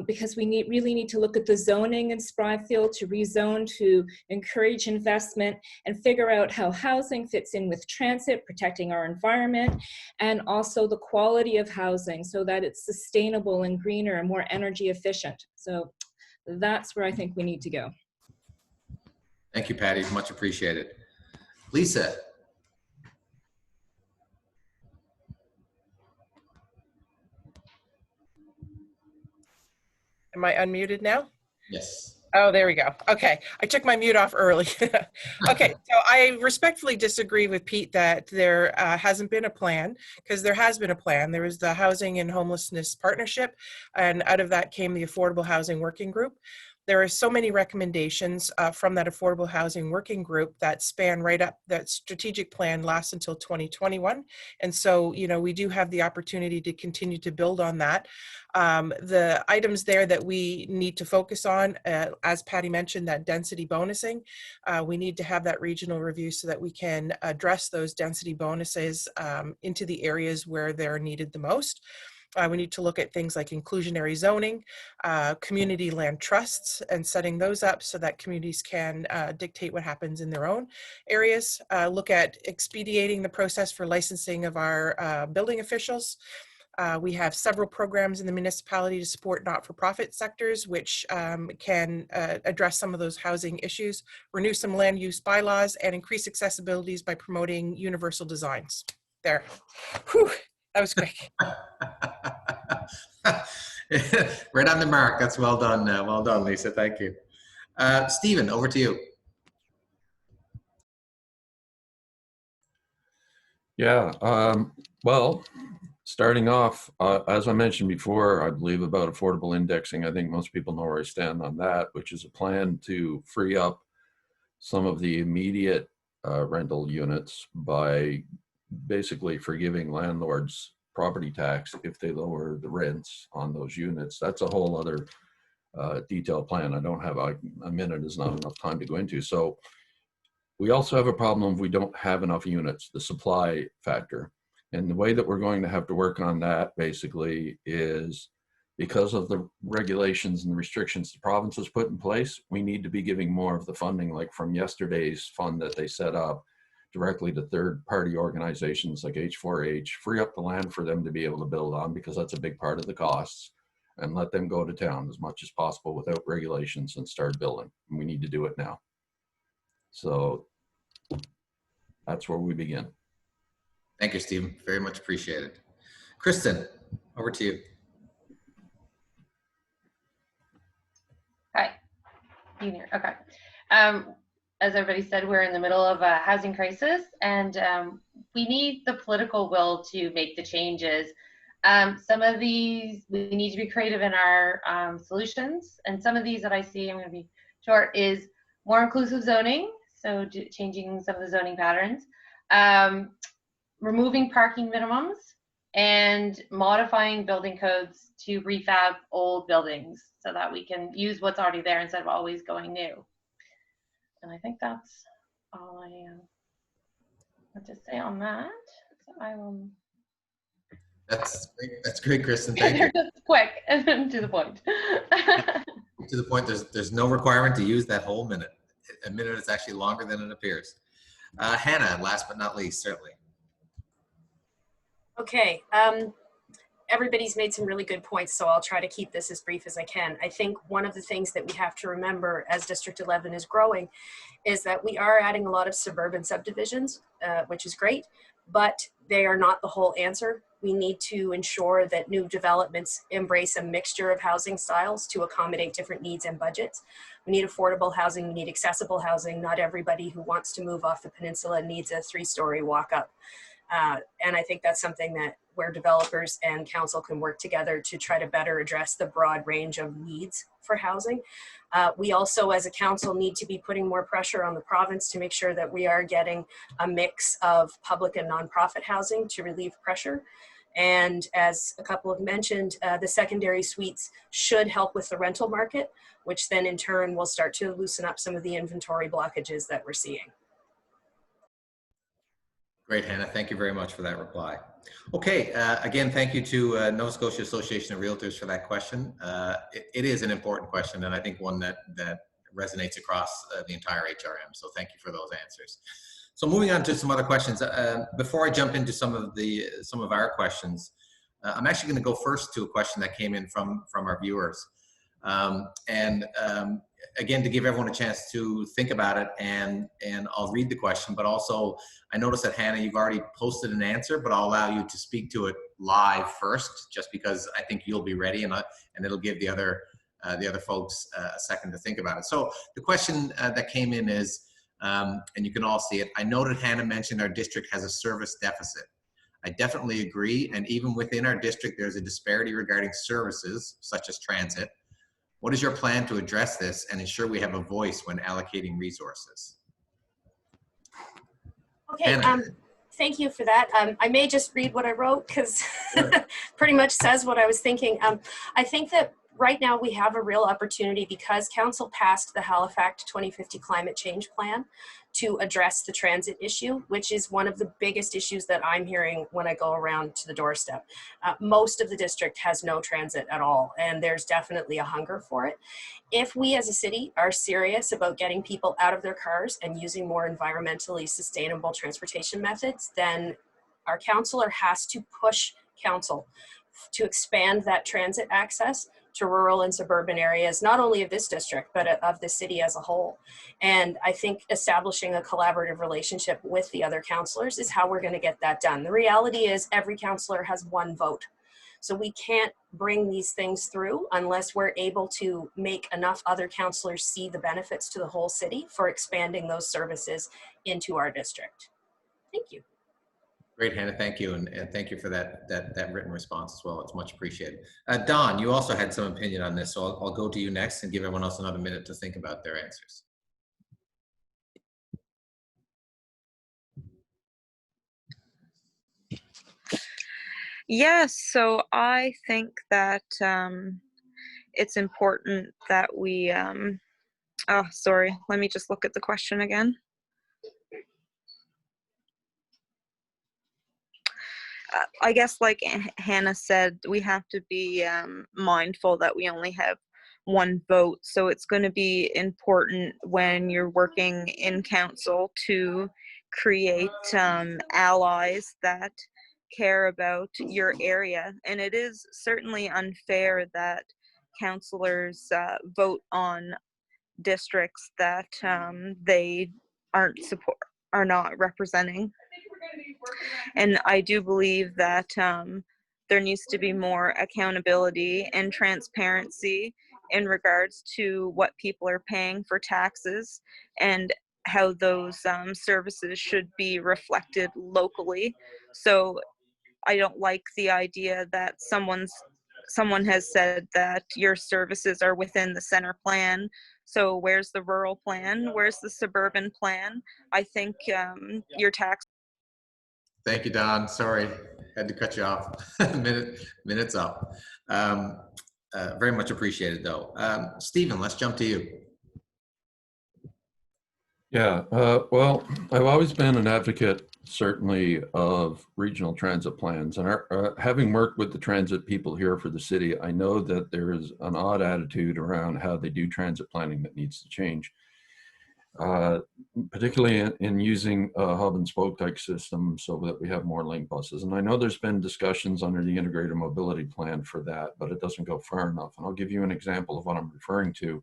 Speaker 7: because we really need to look at the zoning in Spryfield to rezone, to encourage investment and figure out how housing fits in with transit, protecting our environment, and also the quality of housing so that it's sustainable and greener and more energy efficient. So that's where I think we need to go.
Speaker 1: Thank you, Patty. Much appreciated. Lisa.
Speaker 8: Am I unmuted now?
Speaker 1: Yes.
Speaker 8: Oh, there we go. Okay, I took my mute off early. Okay, so I respectfully disagree with Pete that there hasn't been a plan, because there has been a plan. There was the Housing and Homelessness Partnership, and out of that came the Affordable Housing Working Group. There are so many recommendations from that Affordable Housing Working Group that span right up. That strategic plan lasts until 2021. And so, we do have the opportunity to continue to build on that. The items there that we need to focus on, as Patty mentioned, that density bonusing, we need to have that regional review so that we can address those density bonuses into the areas where they're needed the most. We need to look at things like inclusionary zoning, community land trusts, and setting those up so that communities can dictate what happens in their own areas. Look at expediting the process for licensing of our building officials. We have several programs in the municipality to support not-for-profit sectors, which can address some of those housing issues, renew some land use bylaws, and increase accessibilities by promoting universal designs. There. Whew. That was quick.
Speaker 1: Right on the mark. That's well done. Well done, Lisa. Thank you. Stephen, over to you.
Speaker 5: Yeah. Well, starting off, as I mentioned before, I believe about affordable indexing. I think most people know where I stand on that, which is a plan to free up some of the immediate rental units by basically forgiving landlords property tax if they lower the rents on those units. That's a whole other detailed plan. I don't have a minute is not enough time to go into. So we also have a problem if we don't have enough units, the supply factor. And the way that we're going to have to work on that basically is because of the regulations and restrictions the province has put in place, we need to be giving more of the funding, like from yesterday's fund that they set up, directly to third-party organizations like H4H, free up the land for them to be able to build on, because that's a big part of the costs, and let them go to town as much as possible without regulations and start building. And we need to do it now. So that's where we begin.
Speaker 1: Thank you, Stephen. Very much appreciated. Kristen, over to you.
Speaker 3: Hi. You there? Okay. As everybody said, we're in the middle of a housing crisis, and we need the political will to make the changes. Some of these, we need to be creative in our solutions, and some of these that I see, I'm going to be short, is more inclusive zoning, so changing some of the zoning patterns, removing parking minimums, and modifying building codes to refab old buildings so that we can use what's already there instead of always going new. And I think that's all I have to say on that. So I will.
Speaker 1: That's great, Kristen. Thank you.
Speaker 3: They're just quick and to the point.
Speaker 1: To the point. There's no requirement to use that whole minute. A minute is actually longer than it appears. Hannah, last but not least, certainly.
Speaker 6: Okay. Everybody's made some really good points, so I'll try to keep this as brief as I can. I think one of the things that we have to remember as District 11 is growing is that we are adding a lot of suburban subdivisions, which is great, but they are not the whole answer. We need to ensure that new developments embrace a mixture of housing styles to accommodate different needs and budgets. We need affordable housing, we need accessible housing. Not everybody who wants to move off the peninsula needs a 3-story walk-up. And I think that's something that where developers and council can work together to try to better address the broad range of needs for housing. We also, as a council, need to be putting more pressure on the province to make sure that we are getting a mix of public and nonprofit housing to relieve pressure. And as a couple have mentioned, the secondary suites should help with the rental market, which then in turn will start to loosen up some of the inventory blockages that we're seeing.
Speaker 1: Great, Hannah. Thank you very much for that reply. Okay, again, thank you to Nova Scotia Association of Realtors for that question. It is an important question, and I think one that resonates across the entire HRM. So thank you for those answers. So moving on to some other questions. Before I jump into some of our questions, I'm actually going to go first to a question that came in from our viewers. Again, to give everyone a chance to think about it, and I'll read the question, but also I noticed that Hannah, you've already posted an answer, but I'll allow you to speak to it live first, just because I think you'll be ready, and it'll give the other folks a second to think about it. So the question that came in is, and you can all see it, I noted Hannah mentioned our district has a service deficit. I definitely agree, and even within our district, there's a disparity regarding services such as transit. What is your plan to address this and ensure we have a voice when allocating resources?
Speaker 6: Okay, thank you for that. I may just read what I wrote because pretty much says what I was thinking. I think that right now we have a real opportunity because council passed the Halifax 2050 climate change plan to address the transit issue, which is one of the biggest issues that I'm hearing when I go around to the doorstep. Most of the district has no transit at all, and there's definitely a hunger for it. If we as a city are serious about getting people out of their cars and using more environmentally sustainable transportation methods, then our councillor has to push council to expand that transit access to rural and suburban areas, not only of this district, but of the city as a whole. And I think establishing a collaborative relationship with the other councillors is how we're going to get that done. The reality is every councillor has one vote. So we can't bring these things through unless we're able to make enough other councillors see the benefits to the whole city for expanding those services into our district. Thank you.
Speaker 1: Great, Hannah, thank you, and thank you for that written response as well. It's much appreciated. Don, you also had some opinion on this, so I'll go to you next and give everyone else another minute to think about their answers.
Speaker 12: Yes, so I think that it's important that we, oh, sorry, let me just look at the question again. I guess like Hannah said, we have to be mindful that we only have one vote. So it's going to be important when you're working in council to create allies that care about your area. And it is certainly unfair that councillors vote on districts that they are not representing. And I do believe that there needs to be more accountability and transparency in regards to what people are paying for taxes and how those services should be reflected locally. So I don't like the idea that someone has said that your services are within the center plan. So where's the rural plan? Where's the suburban plan? I think your tax.
Speaker 1: Thank you, Don. Sorry, had to cut you off. Minute's up. Very much appreciated, though. Stephen, let's jump to you.
Speaker 5: Yeah, well, I've always been an advocate, certainly, of regional transit plans. And having worked with the transit people here for the city, I know that there is an odd attitude around how they do transit planning that needs to change. Particularly in using a hub and spoke type system so that we have more link buses. And I know there's been discussions under the integrated mobility plan for that, but it doesn't go far enough. And I'll give you an example of what I'm referring to.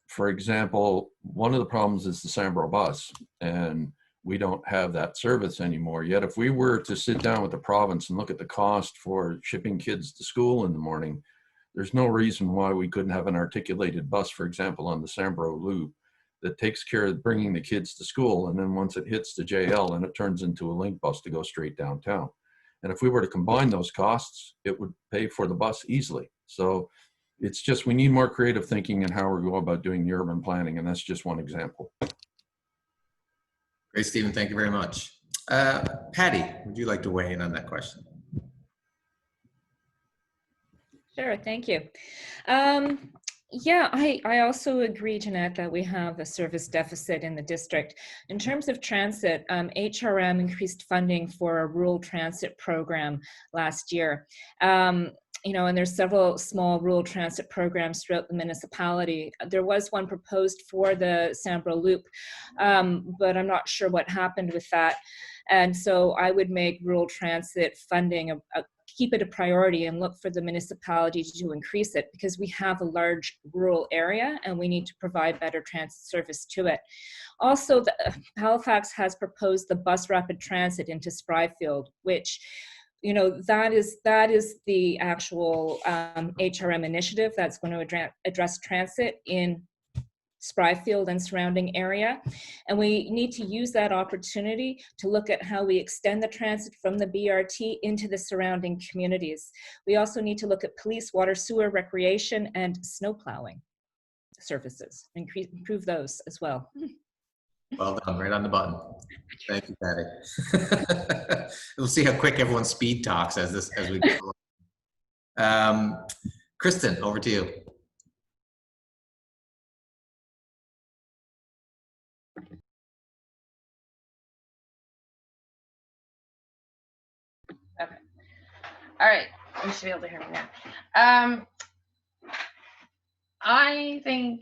Speaker 5: For example, one of the problems is the Sambro bus. And we don't have that service anymore. Yet if we were to sit down with the province and look at the cost for shipping kids to school in the morning, there's no reason why we couldn't have an articulated bus, for example, on the Sambro loop that takes care of bringing the kids to school. And then once it hits the JL, and it turns into a link bus to go straight downtown. And if we were to combine those costs, it would pay for the bus easily. So it's just, we need more creative thinking in how we go about doing the urban planning. And that's just one example.
Speaker 1: Great, Stephen. Thank you very much. Patty, would you like to weigh in on that question?
Speaker 7: Sure, thank you. Yeah, I also agree, Jeanette, that we have a service deficit in the district. In terms of transit, HRM increased funding for a rural transit program last year. You know, and there's several small rural transit programs throughout the municipality. There was one proposed for the Sambro Loop, but I'm not sure what happened with that. And so I would make rural transit funding keep it a priority and look for the municipality to increase it, because we have a large rural area and we need to provide better transit service to it. Also, Halifax has proposed the bus rapid transit into Spryfield, which, you know, that is the actual HRM initiative that's going to address transit in Spryfield and surrounding area. And we need to use that opportunity to look at how we extend the transit from the BRT into the surrounding communities. We also need to look at police, water, sewer, recreation, and snow plowing services, improve those as well.
Speaker 1: Well done, right on the button. Thank you, Patty. We'll see how quick everyone's speed talks as we go along. Kristen, over to you.
Speaker 3: Okay. All right. You should be able to hear me now. I think,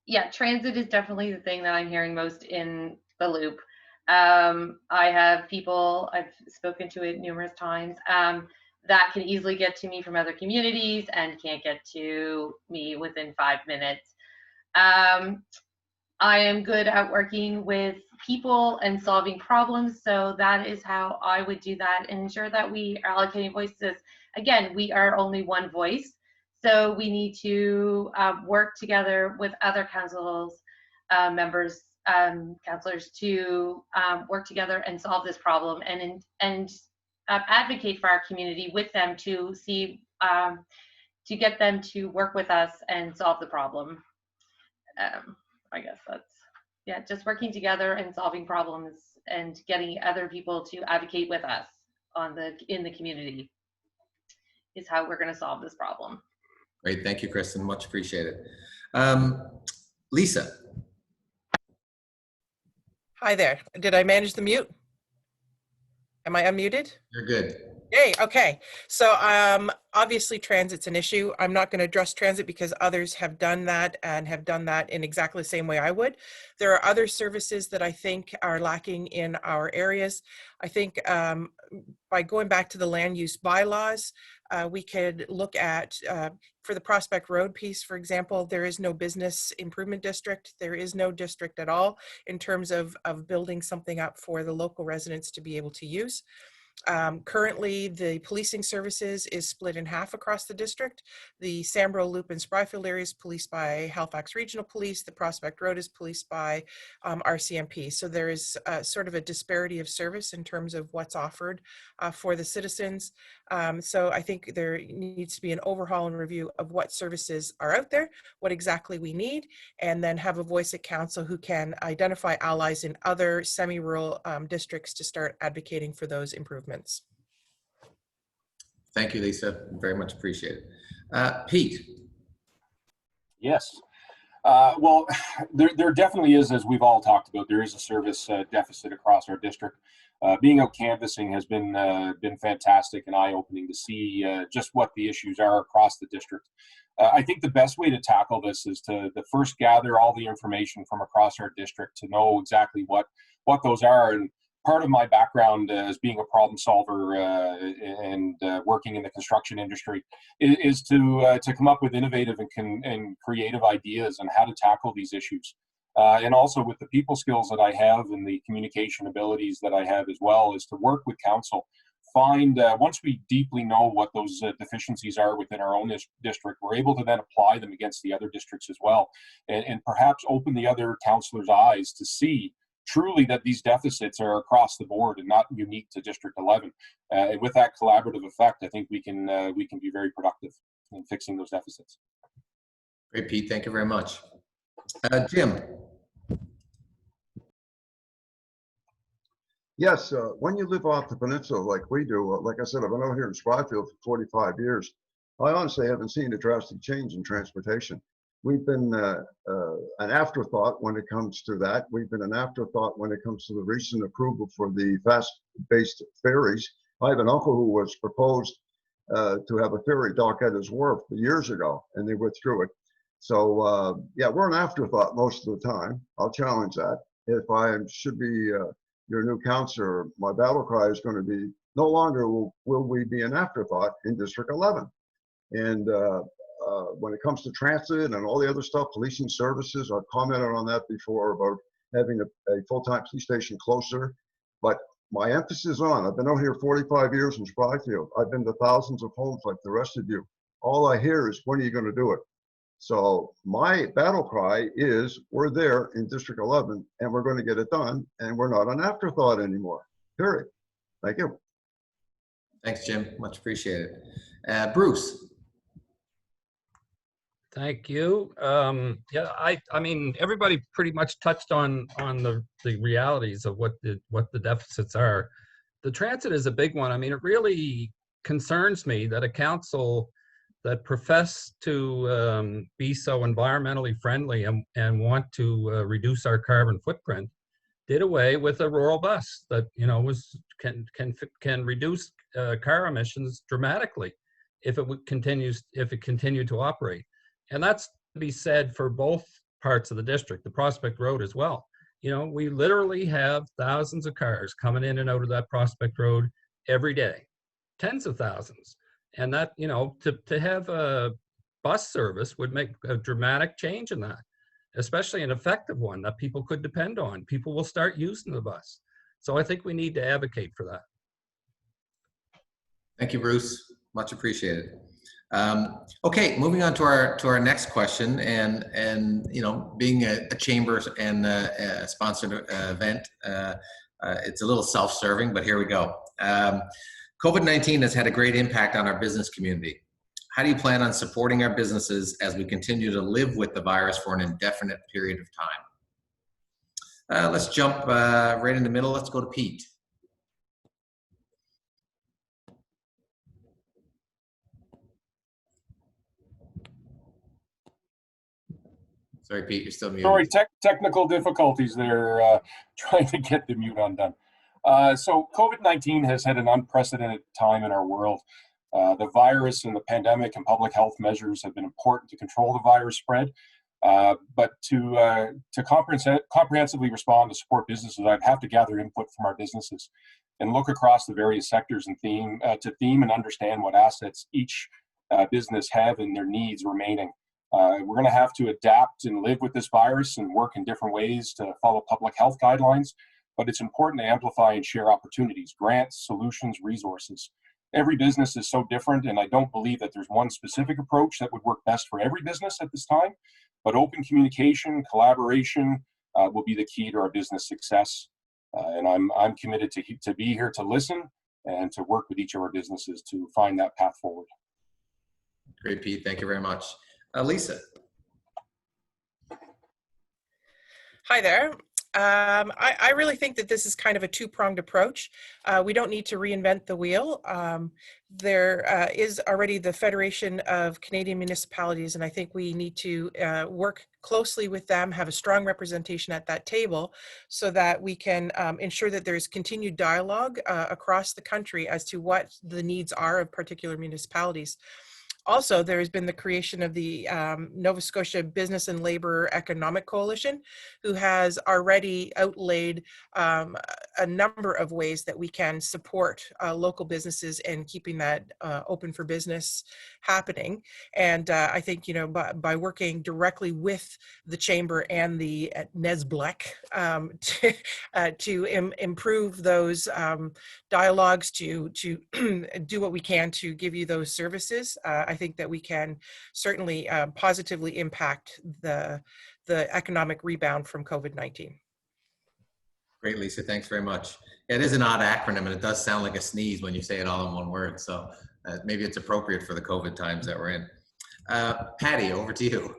Speaker 3: yeah, transit is definitely the thing that I'm hearing most in the loop. I have people, I've spoken to it numerous times, that can easily get to me from other communities and can't get to me within 5 minutes. I am good at working with people and solving problems, so that is how I would do that and ensure that we are allocating voices. Again, we are only one voice, so we need to work together with other councils, members, councillors to work together and solve this problem and advocate for our community with them to see, to get them to work with us and solve the problem. I guess that's, yeah, just working together and solving problems and getting other people to advocate with us in the community is how we're going to solve this problem.
Speaker 1: Great, thank you, Kristen, much appreciated. Lisa.
Speaker 8: Hi there. Did I manage the mute? Am I unmuted?
Speaker 1: You're good.
Speaker 8: Yay, okay. So obviously transit's an issue. I'm not going to address transit because others have done that and have done that in exactly the same way I would. There are other services that I think are lacking in our areas. I think by going back to the land use bylaws, we could look at, for the Prospect Road piece, for example, there is no business improvement district. There is no district at all in terms of building something up for the local residents to be able to use. Currently, the policing services is split in half across the district. The Sambro Loop and Spryfield area is policed by Halifax Regional Police. The Prospect Road is policed by RCMP. So there is sort of a disparity of service in terms of what's offered for the citizens. So I think there needs to be an overhaul and review of what services are out there, what exactly we need, and then have a voice at council who can identify allies in other semi-rural districts to start advocating for those improvements.
Speaker 1: Thank you, Lisa. Very much appreciated. Pete.
Speaker 9: Yes. Well, there definitely is, as we've all talked about, there is a service deficit across our district. Being out canvassing has been fantastic and eye-opening to see just what the issues are across the district. I think the best way to tackle this is to first gather all the information from across our district to know exactly what those are. And part of my background as being a problem solver and working in the construction industry is to come up with innovative and creative ideas on how to tackle these issues. and also with the people skills that I have and the communication abilities that I have as well, is to work with council. Find, once we deeply know what those deficiencies are within our own district, we're able to then apply them against the other districts as well, and perhaps open the other councillors' eyes to see truly that these deficits are across the board and not unique to District 11. And with that collaborative effect, I think we can be very productive in fixing those deficits.
Speaker 1: Great, Pete. Thank you very much. Jim.
Speaker 11: Yes, when you live off the peninsula like we do, like I said, I've been out here in Spryfield for 45 years. I honestly haven't seen a drastic change in transportation. We've been an afterthought when it comes to that. We've been an afterthought when it comes to the recent approval for the fast-based ferries. I have an uncle who was proposed to have a ferry dock at his wharf years ago, and they withdrew it. So yeah, we're an afterthought most of the time. I'll challenge that. If I should be your new councillor, my battle cry is going to be, no longer will we be an afterthought in District 11. And when it comes to transit and all the other stuff, policing services, I've commented on that before about having a full-time police station closer. But my emphasis on, I've been out here 45 years in Spryfield. I've been to thousands of homes like the rest of you. All I hear is, when are you going to do it? So my battle cry is, we're there in District 11 and we're going to get it done, and we're not an afterthought anymore, period. Thank you.
Speaker 1: Thanks, Jim. Much appreciated. Bruce.
Speaker 10: Thank you. Yeah, I mean, everybody pretty much touched on the realities of what the deficits are. The transit is a big one. I mean, it really concerns me that a council that profess to be so environmentally friendly and want to reduce our carbon footprint did away with a rural bus that, you know, can reduce car emissions dramatically if it continued to operate. And that's to be said for both parts of the district, the Prospect Road as well. You know, we literally have thousands of cars coming in and out of that Prospect Road every day, tens of thousands. And that, you know, to have a bus service would make a dramatic change in that, especially an effective one that people could depend on. People will start using the bus. So I think we need to advocate for that.
Speaker 1: Thank you, Bruce. Much appreciated. Okay, moving on to our next question, and you know, being a chamber and a sponsored event, it's a little self-serving, but here we go. COVID-19 has had a great impact on our business community. How do you plan on supporting our businesses as we continue to live with the virus for an indefinite period of time? Let's jump right in the middle. Let's go to Pete. Sorry, Pete, you're still muted.
Speaker 9: Sorry, technical difficulties there, trying to get the mute undone. So COVID-19 has had an unprecedented time in our world. The virus and the pandemic and public health measures have been important to control the virus spread. But to comprehensively respond to support businesses, I'd have to gather input from our businesses and look across the various sectors and theme and understand what assets each business have and their needs remaining. We're going to have to adapt and live with this virus and work in different ways to follow public health guidelines, but it's important to amplify and share opportunities, grants, solutions, resources. Every business is so different, and I don't believe that there's one specific approach that would work best for every business at this time, but open communication, collaboration will be the key to our business success. And I'm committed to be here to listen and to work with each of our businesses to find that path forward.
Speaker 1: Great, Pete. Thank you very much. Lisa.
Speaker 8: Hi there. I really think that this is kind of a two-pronged approach. We don't need to reinvent the wheel. There is already the Federation of Canadian Municipalities, and I think we need to work closely with them, have a strong representation at that table so that we can ensure that there's continued dialogue across the country as to what the needs are of particular municipalities. Also, there has been the creation of the Nova Scotia Business and Labor Economic Coalition, who has already outlaid a number of ways that we can support local businesses and keeping that open for business happening. And I think, you know, by working directly with the Chamber and the NSBLEC to improve those dialogues, to do what we can to give you those services, I think that we can certainly positively impact the economic rebound from COVID-19.
Speaker 1: Great, Lisa. Thanks very much. Yeah, it is an odd acronym, and it does sound like a sneeze when you say it all in one word. So maybe it's appropriate for the COVID times that we're in. Patty, over to you.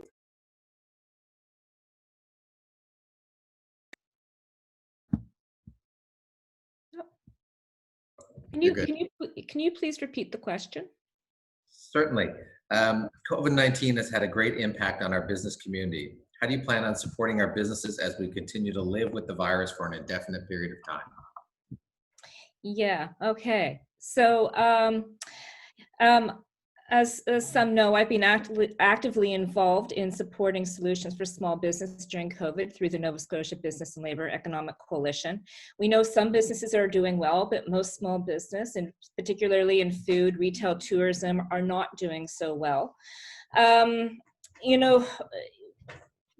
Speaker 7: Can you please repeat the question?
Speaker 1: Certainly. COVID-19 has had a great impact on our business community. How do you plan on supporting our businesses as we continue to live with the virus for an indefinite period of time?
Speaker 7: Yeah, okay. So as some know, I've been actively involved in supporting solutions for small business during COVID through the Nova Scotia Business and Labor Economic Coalition. We know some businesses are doing well, but most small business, and particularly in food, retail, tourism, are not doing so well. You know,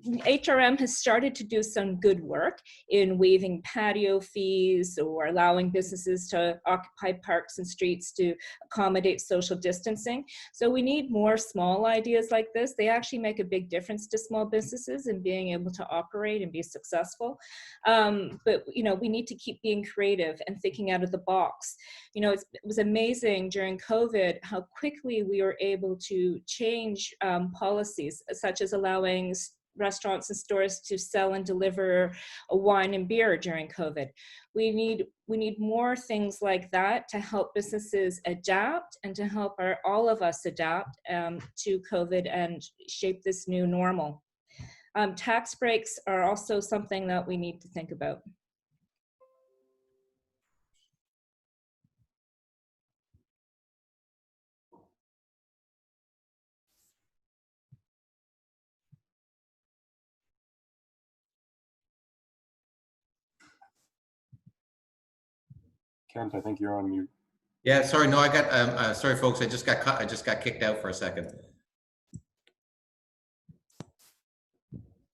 Speaker 7: HRM has started to do some good work in waiving patio fees or allowing businesses to occupy parks and streets to accommodate social distancing. So we need more small ideas like this. They actually make a big difference to small businesses in being able to operate and be successful. But you know, we need to keep being creative and thinking out of the box. You know, it was amazing during COVID how quickly we were able to change policies, such as allowing restaurants and stores to sell and deliver a wine and beer during COVID. We need more things like that to help businesses adapt and to help all of us adapt to COVID and shape this new normal. Tax breaks are also something that we need to think about.
Speaker 9: Kent, I think you're on mute.
Speaker 1: Yeah, sorry. No, I got. Sorry, folks. I just got cut. I just got kicked out for a second.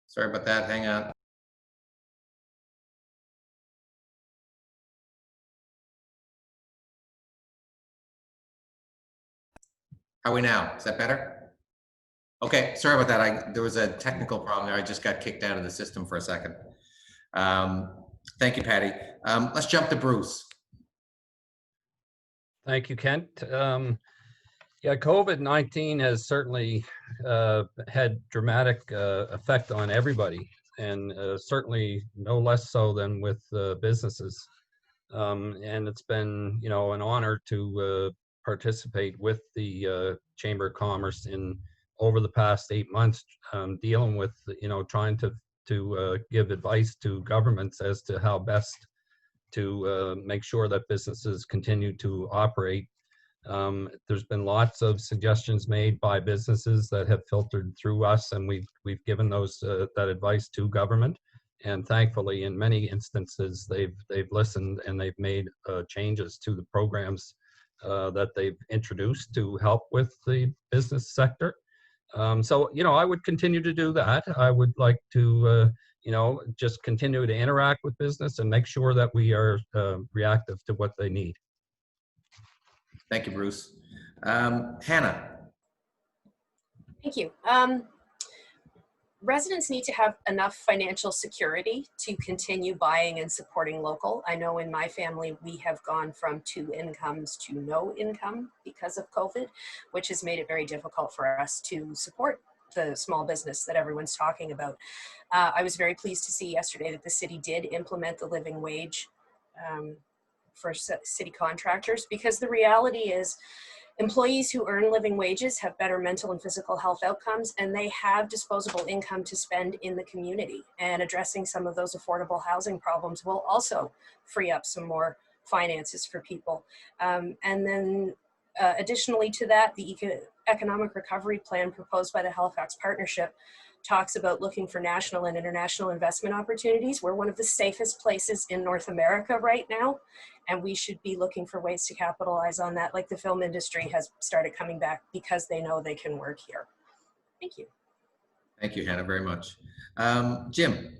Speaker 1: Sorry about that. Hang on. How are we now? Is that better? Okay. Sorry about that. There was a technical problem there. I just got kicked out of the system for a second. Thank you, Patty. Let's jump to Bruce.
Speaker 10: Thank you, Kent. Yeah, COVID-19 has certainly had dramatic effect on everybody, and certainly no less so than with businesses. And it's been, you know, an honor to participate with the Chamber of Commerce over the past 8 months, dealing with, you know, trying to give advice to governments as to how best to make sure that businesses continue to operate. There's been lots of suggestions made by businesses that have filtered through us, and we've given that advice to government. And thankfully, in many instances, they've listened and they've made changes to the programs that they've introduced to help with the business sector. So, you know, I would continue to do that. I would like to, you know, just continue to interact with business and make sure that we are reactive to what they need.
Speaker 1: Thank you, Bruce. Hannah.
Speaker 6: Thank you. Residents need to have enough financial security to continue buying and supporting local. I know in my family, we have gone from 2 incomes to no income because of COVID, which has made it very difficult for us to support the small business that everyone's talking about. I was very pleased to see yesterday that the city did implement the living wage for city contractors, because the reality is employees who earn living wages have better mental and physical health outcomes, and they have disposable income to spend in the community. And addressing some of those affordable housing problems will also free up some more finances for people. And then Additionally to that, the economic recovery plan proposed by the Halifax Partnership talks about looking for national and international investment opportunities. We're one of the safest places in North America right now, and we should be looking for ways to capitalize on that, like the film industry has started coming back because they know they can work here. Thank you.
Speaker 1: Thank you, Hannah, very much. Jim.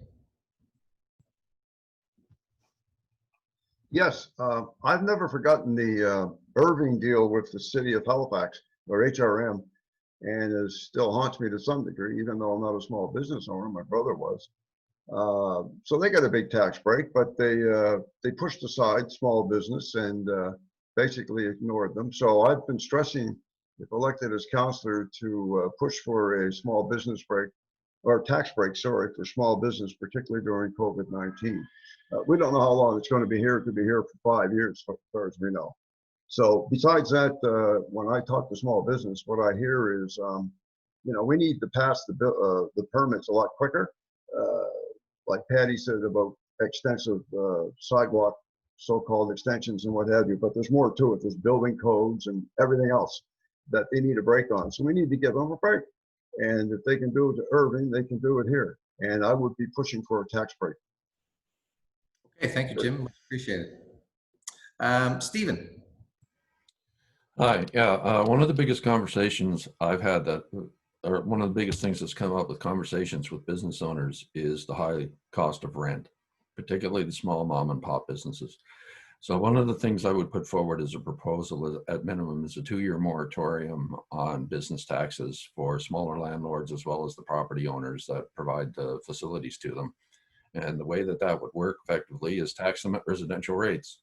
Speaker 11: Yes, I've never forgotten the Irving deal with the city of Halifax, or HRM, and it still haunts me to some degree, even though I'm not a small business owner. My brother was. So they got a big tax break, but they pushed aside small business and basically ignored them. So I've been stressing, if elected as councillor, to push for a small business break, or tax break, sorry, for small business, particularly during COVID-19. We don't know how long it's going to be here. It could be here for 5 years, as far as we know. So besides that, when I talk to small business, what I hear is, you know, we need to pass the permits a lot quicker. Like Patty said about extensive sidewalk, so-called extensions and what have you, but there's more to it. There's building codes and everything else that they need a break on. So we need to give them a break. And if they can do it to Irving, they can do it here. And I would be pushing for a tax break.
Speaker 1: Okay, thank you, Jim. Appreciate it. Stephen.
Speaker 5: Hi, yeah, one of the biggest conversations I've had or one of the biggest things that's come up with conversations with business owners is the high cost of rent, particularly the small mom and pop businesses. So one of the things I would put forward as a proposal at minimum is a 2-year moratorium on business taxes for smaller landlords as well as the property owners that provide the facilities to them. And the way that that would work effectively is tax them at residential rates.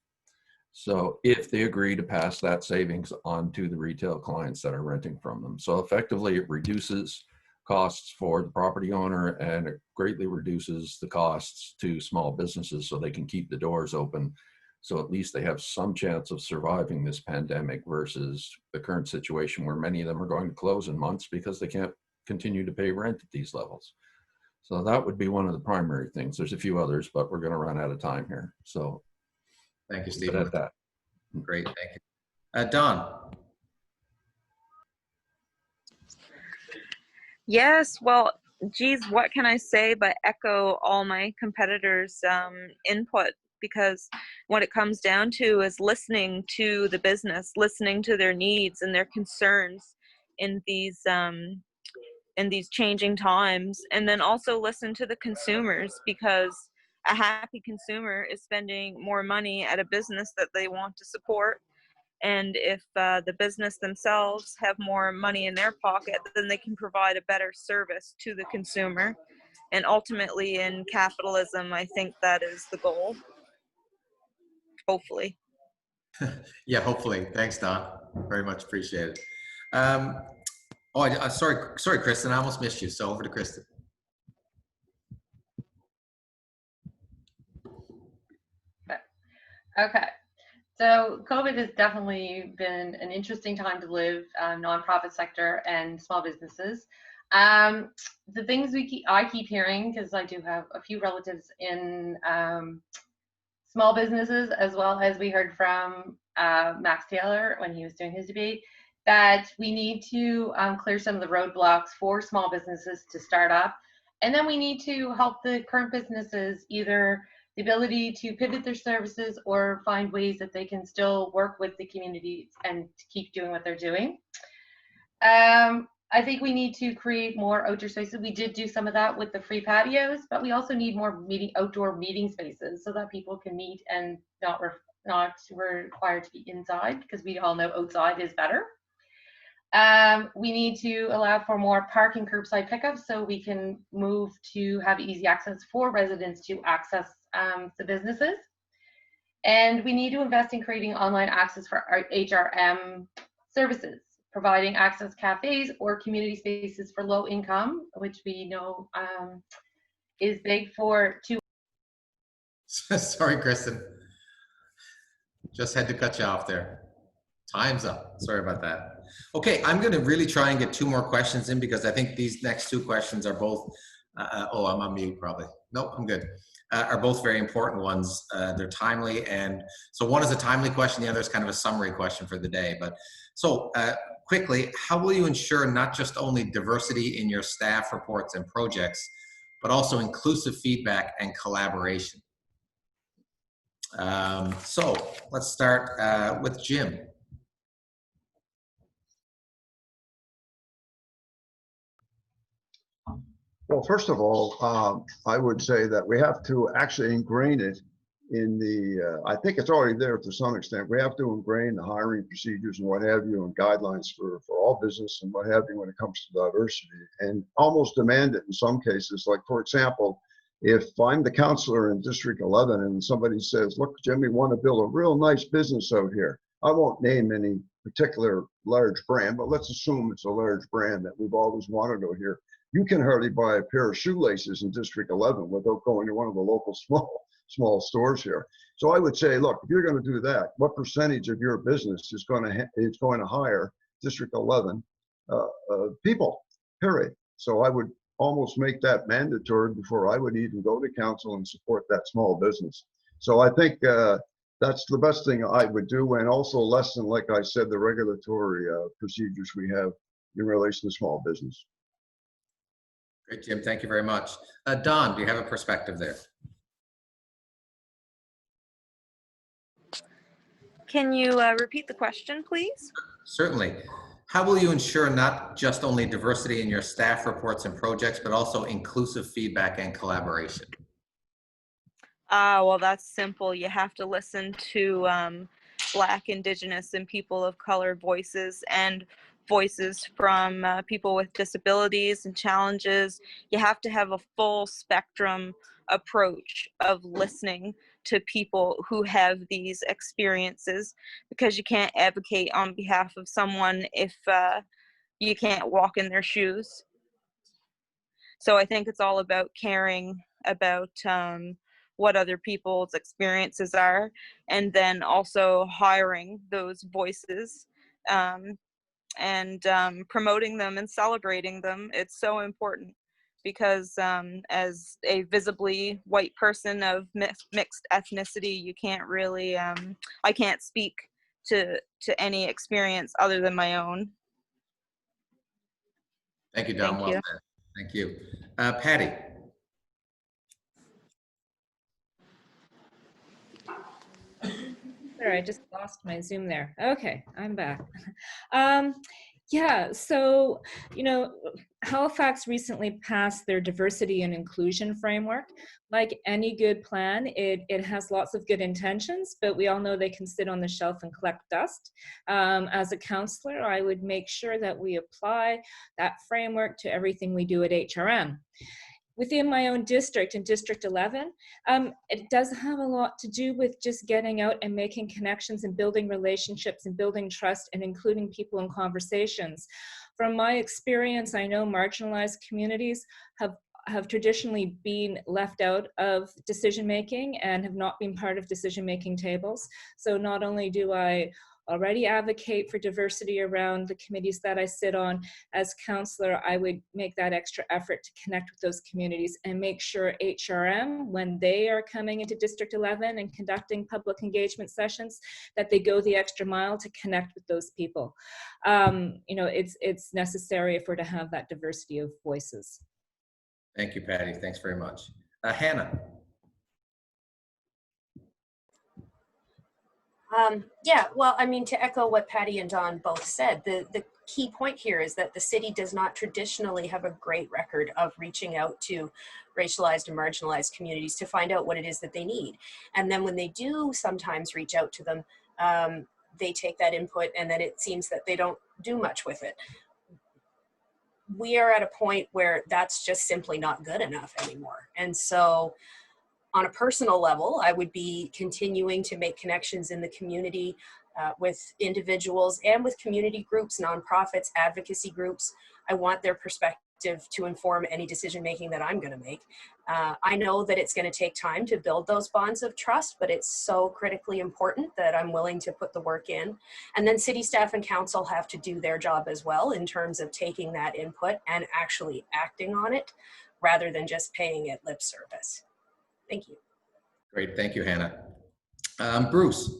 Speaker 5: So if they agree to pass that savings on to the retail clients that are renting from them. So effectively it reduces costs for the property owner and it greatly reduces the costs to small businesses so they can keep the doors open. So at least they have some chance of surviving this pandemic versus the current situation where many of them are going to close in months because they can't continue to pay rent at these levels. So that would be one of the primary things. There's a few others, but we're going to run out of time here. So
Speaker 1: thank you, Stephen.
Speaker 5: At that.
Speaker 1: Great, thank you. Don.
Speaker 12: Yes, well, geez, what can I say but echo all my competitors' input? Because what it comes down to is listening to the business, listening to their needs and their concerns in these changing times, and then also listen to the consumers, because a happy consumer is spending more money at a business that they want to support. And if the business themselves have more money in their pocket, then they can provide a better service to the consumer. And ultimately in capitalism, I think that is the goal. Hopefully.
Speaker 1: Yeah, hopefully. Thanks, Don. Very much appreciated. Sorry, Kristen, I almost missed you. So over to Kristen.
Speaker 3: Okay. So COVID has definitely been an interesting time to live, nonprofit sector and small businesses. The things I keep hearing, because I do have a few relatives in small businesses, as well as we heard from Max Taylor when he was doing his debate, that we need to clear some of the roadblocks for small businesses to start up. And then we need to help the current businesses, either the ability to pivot their services or find ways that they can still work with the community and keep doing what they're doing. I think we need to create more outdoor spaces. We did do some of that with the free patios, but we also need more outdoor meeting spaces so that people can meet and not required to be inside, because we all know outside is better. We need to allow for more parking curbside pickup so we can move to have easy access for residents to access the businesses. And we need to invest in creating online access for our HRM services, providing access cafes or community spaces for low income, which we know is big for two.
Speaker 1: Sorry, Kristen. Just had to cut you off there. Time's up. Sorry about that. Okay, I'm going to really try and get 2 more questions in, because I think these next 2 questions are both, I'm on mute probably. Nope, I'm good. are both very important ones. They're timely, and so one is a timely question, the other is kind of a summary question for the day. But so quickly, how will you ensure not just only diversity in your staff reports and projects, but also inclusive feedback and collaboration? So let's start with Jim.
Speaker 11: Well, first of all, I would say that we have to actually ingrain it in the, I think it's already there to some extent. We have to ingrain the hiring procedures and what have you, and guidelines for all business and what have you when it comes to diversity, and almost demand it in some cases. Like, for example, if I'm the counselor in District 11 and somebody says, look, Jim, we want to build a real nice business out here. I won't name any particular large brand, but let's assume it's a large brand that we've always wanted out here. You can hardly buy a pair of shoelaces in District 11 without going to one of the local small stores here. So I would say, look, if you're going to do that, what percentage of your business is going to hire District 11 people, period. So I would almost make that mandatory before I would even go to council and support that small business. So I think that's the best thing I would do, and also lessen, like I said, the regulatory procedures we have in relation to small business.
Speaker 1: Great, Jim. Thank you very much. Don, do you have a perspective there?
Speaker 12: Can you repeat the question, please?
Speaker 1: Certainly. How will you ensure not just only diversity in your staff reports and projects, but also inclusive feedback and collaboration?
Speaker 12: Well, that's simple. You have to listen to Black, Indigenous, and people of color voices, and voices from people with disabilities and challenges. You have to have a full spectrum approach of listening to people who have these experiences, because you can't advocate on behalf of someone if you can't walk in their shoes. So I think it's all about caring about what other people's experiences are, and then also hiring those voices and promoting them and celebrating them. It's so important, because as a visibly white person of mixed ethnicity, you can't really, I can't speak to any experience other than my own.
Speaker 1: Thank you, Don. Well said. Thank you. Patty.
Speaker 7: Sorry, I just lost my Zoom there. Okay, I'm back. Yeah, so, you know, Halifax recently passed their diversity and inclusion framework. Like any good plan, it has lots of good intentions, but we all know they can sit on the shelf and collect dust. As a counselor, I would make sure that we apply that framework to everything we do at HRM. Within my own district, in District 11, it does have a lot to do with just getting out and making connections and building relationships and building trust and including people in conversations. From my experience, I know marginalized communities have traditionally been left out of decision-making and have not been part of decision-making tables. So not only do I already advocate for diversity around the committees that I sit on, as counselor, I would make that extra effort to connect with those communities and make sure HRM, when they are coming into District 11 and conducting public engagement sessions, that they go the extra mile to connect with those people. You know, it's necessary if we're to have that diversity of voices.
Speaker 1: Thank you, Patty. Thanks very much. Hannah.
Speaker 6: Yeah, well, I mean, to echo what Patty and Don both said, the key point here is that the city does not traditionally have a great record of reaching out to racialized and marginalized communities to find out what it is that they need. And then when they do sometimes reach out to them, they take that input and then it seems that they don't do much with it. We are at a point where that's just simply not good enough anymore. And so on a personal level, I would be continuing to make connections in the community with individuals and with community groups, nonprofits, advocacy groups. I want their perspective to inform any decision-making that I'm gonna make. I know that it's gonna take time to build those bonds of trust, but it's so critically important that I'm willing to put the work in. And then city staff and council have to do their job as well in terms of taking that input and actually acting on it rather than just paying it lip service. Thank you.
Speaker 1: Great, thank you, Hannah. Bruce.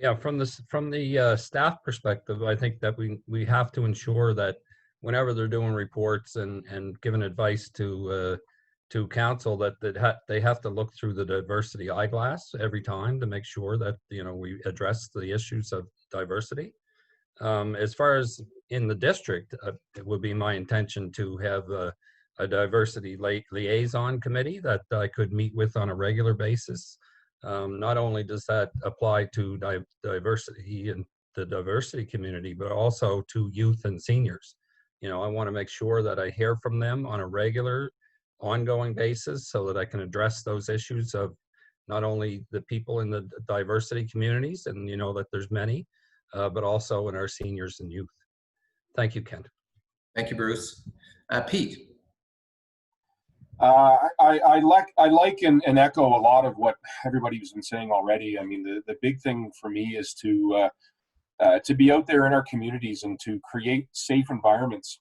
Speaker 10: Yeah, from the staff perspective, I think that we have to ensure that whenever they're doing reports and giving advice to council, that they have to look through the diversity eyeglass every time to make sure that we address the issues of diversity. As far as in the district, it would be my intention to have a diversity liaison committee that I could meet with on a regular basis. Not only does that apply to diversity and the diversity community, but also to youth and seniors. I want to make sure that I hear from them on a regular, ongoing basis so that I can address those issues of not only the people in the diversity communities, and that there's many, but also in our seniors and youth. Thank you, Kent.
Speaker 1: Thank you, Bruce. Pete.
Speaker 9: I like and echo a lot of what everybody's been saying already. I mean, the big thing for me is to be out there in our communities and to create safe environments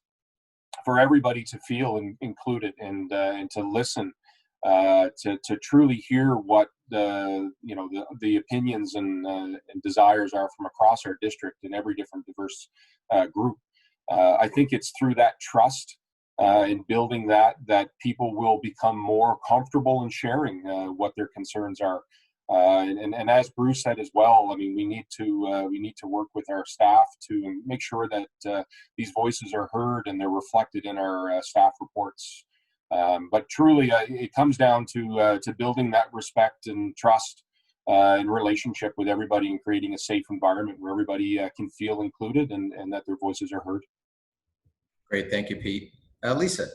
Speaker 9: for everybody to feel included and to listen, to truly hear what the opinions and desires are from across our district in every different diverse group. I think it's through that trust in building that people will become more comfortable in sharing what their concerns are. And as Bruce said as well, I mean, we need to work with our staff to make sure that these voices are heard and they're reflected in our staff reports. But truly, it comes down to building that respect and trust and relationship with everybody and creating a safe environment where everybody can feel included and that their voices are heard.
Speaker 1: Great, thank you, Pete. Lisa.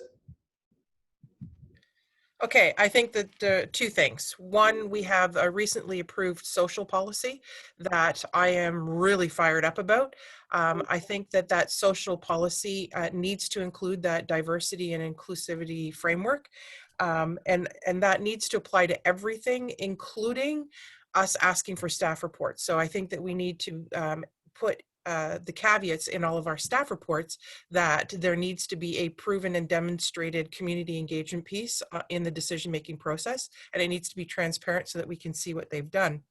Speaker 8: Okay, I think that two things. One, we have a recently approved social policy that I am really fired up about. I think that social policy needs to include that diversity and inclusivity framework. And that needs to apply to everything, including us asking for staff reports. So I think that we need to put the caveats in all of our staff reports that there needs to be a proven and demonstrated community engagement piece in the decision-making process, and it needs to be transparent so that we can see what they've done.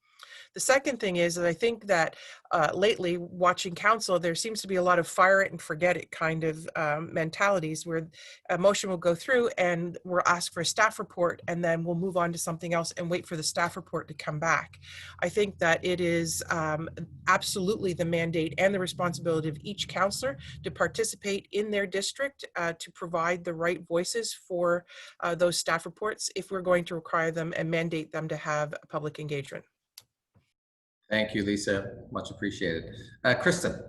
Speaker 8: The second thing is that I think that lately, watching council, there seems to be a lot of fire it and forget it kind of mentalities where a motion will go through and we'll ask for a staff report and then we'll move on to something else and wait for the staff report to come back. I think that it is absolutely the mandate and the responsibility of each councillor to participate in their district to provide the right voices for those staff reports if we're going to require them and mandate them to have public engagement.
Speaker 1: Thank you, Lisa. Much appreciated. Kristen.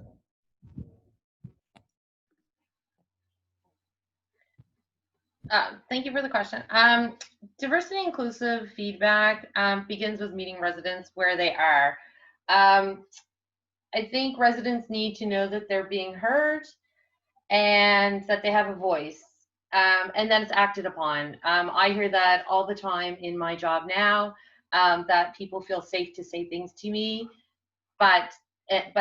Speaker 3: Thank you for the question. Diversity inclusive feedback begins with meeting residents where they are. I think residents need to know that they're being heard and that they have a voice and that it's acted upon. I hear that all the time in my job now. That people feel safe to say things to me, but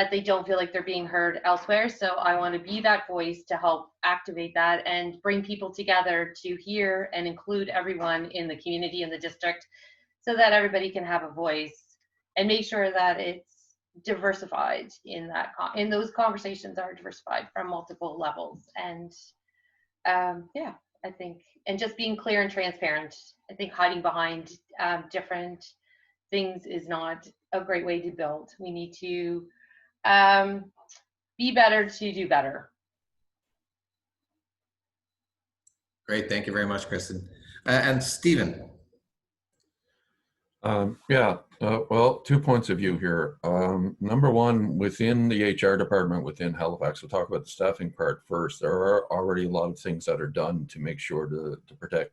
Speaker 3: they don't feel like they're being heard elsewhere. So I want to be that voice to help activate that and bring people together to hear and include everyone in the community and the district so that everybody can have a voice and make sure that it's diversified in those conversations are diversified from multiple levels. And yeah, I think, and just being clear and transparent. I think hiding behind different things is not a great way to build. We need to be better to do better.
Speaker 1: Great, thank you very much, Kristen. And Stephen.
Speaker 5: Well, 2 points of view here. Number one, within the HR department within Halifax, we'll talk about the staffing part first. There are already a lot of things that are done to make sure to protect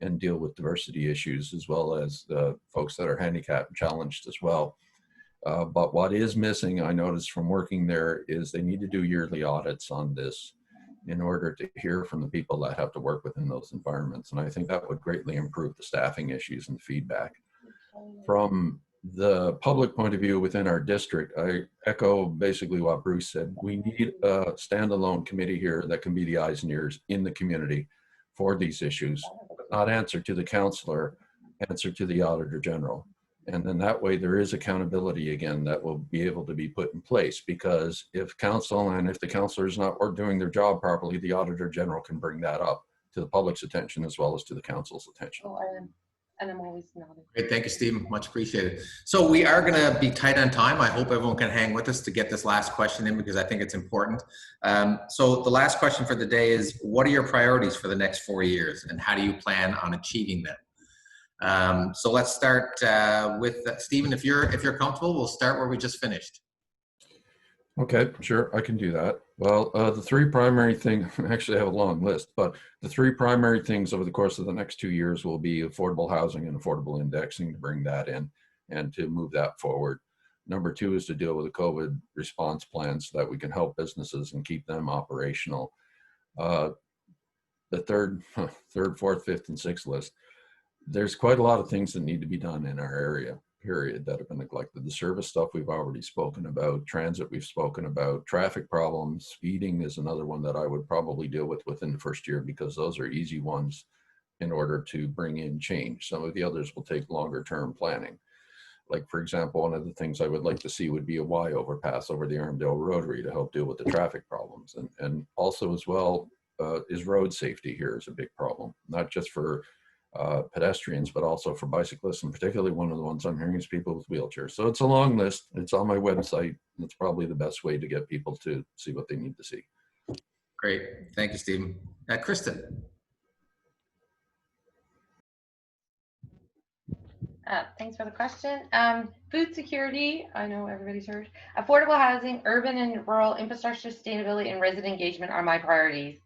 Speaker 5: and deal with diversity issues, as well as the folks that are handicapped and challenged as well. But what is missing, I noticed from working there, is they need to do yearly audits on this in order to hear from the people that have to work within those environments. And I think that would greatly improve the staffing issues and feedback. From the public point of view within our district, I echo basically what Bruce said. We need a standalone committee here that can be the eyes and ears in the community for these issues. not answer to the councillor, answer to the Auditor General. And then that way there is accountability again that will be able to be put in place, because if council and if the councillor is not doing their job properly, the Auditor General can bring that up to the public's attention as well as to the council's attention.
Speaker 3: Oh, and I'm always nodding.
Speaker 1: Great, thank you, Stephen. Much appreciated. So we are going to be tight on time. I hope everyone can hang with us to get this last question in, because I think it's important. So the last question for the day is, what are your priorities for the next 4 years, and how do you plan on achieving them? So let's start with Stephen. If you're comfortable, we'll start where we just finished.
Speaker 5: Okay, sure, I can do that. Well, the three primary things, actually I have a long list, but the three primary things over the course of the next 2 years will be affordable housing and affordable indexing, to bring that in and to move that forward. Number two is to deal with the COVID response plan so that we can help businesses and keep them operational. The third, fourth, fifth, and sixth list, there's quite a lot of things that need to be done in our area, period, that have been neglected. The service stuff we've already spoken about, transit we've spoken about, traffic problems, speeding is another one that I would probably deal with within the first year, because those are easy ones in order to bring in change. Some of the others will take longer term planning. Like, for example, one of the things I would like to see would be a Y overpass over the Armdale Rotary to help deal with the traffic problems. And also as well is road safety here is a big problem, not just for pedestrians, but also for bicyclists, and particularly one of the ones I'm hearing is people with wheelchairs. So it's a long list. It's on my website. It's probably the best way to get people to see what they need to see.
Speaker 1: Great, thank you, Stephen. Kristen.
Speaker 3: Thanks for the question. Food security, I know everybody's heard. Affordable housing, urban and rural infrastructure, sustainability, and resident engagement are my priorities.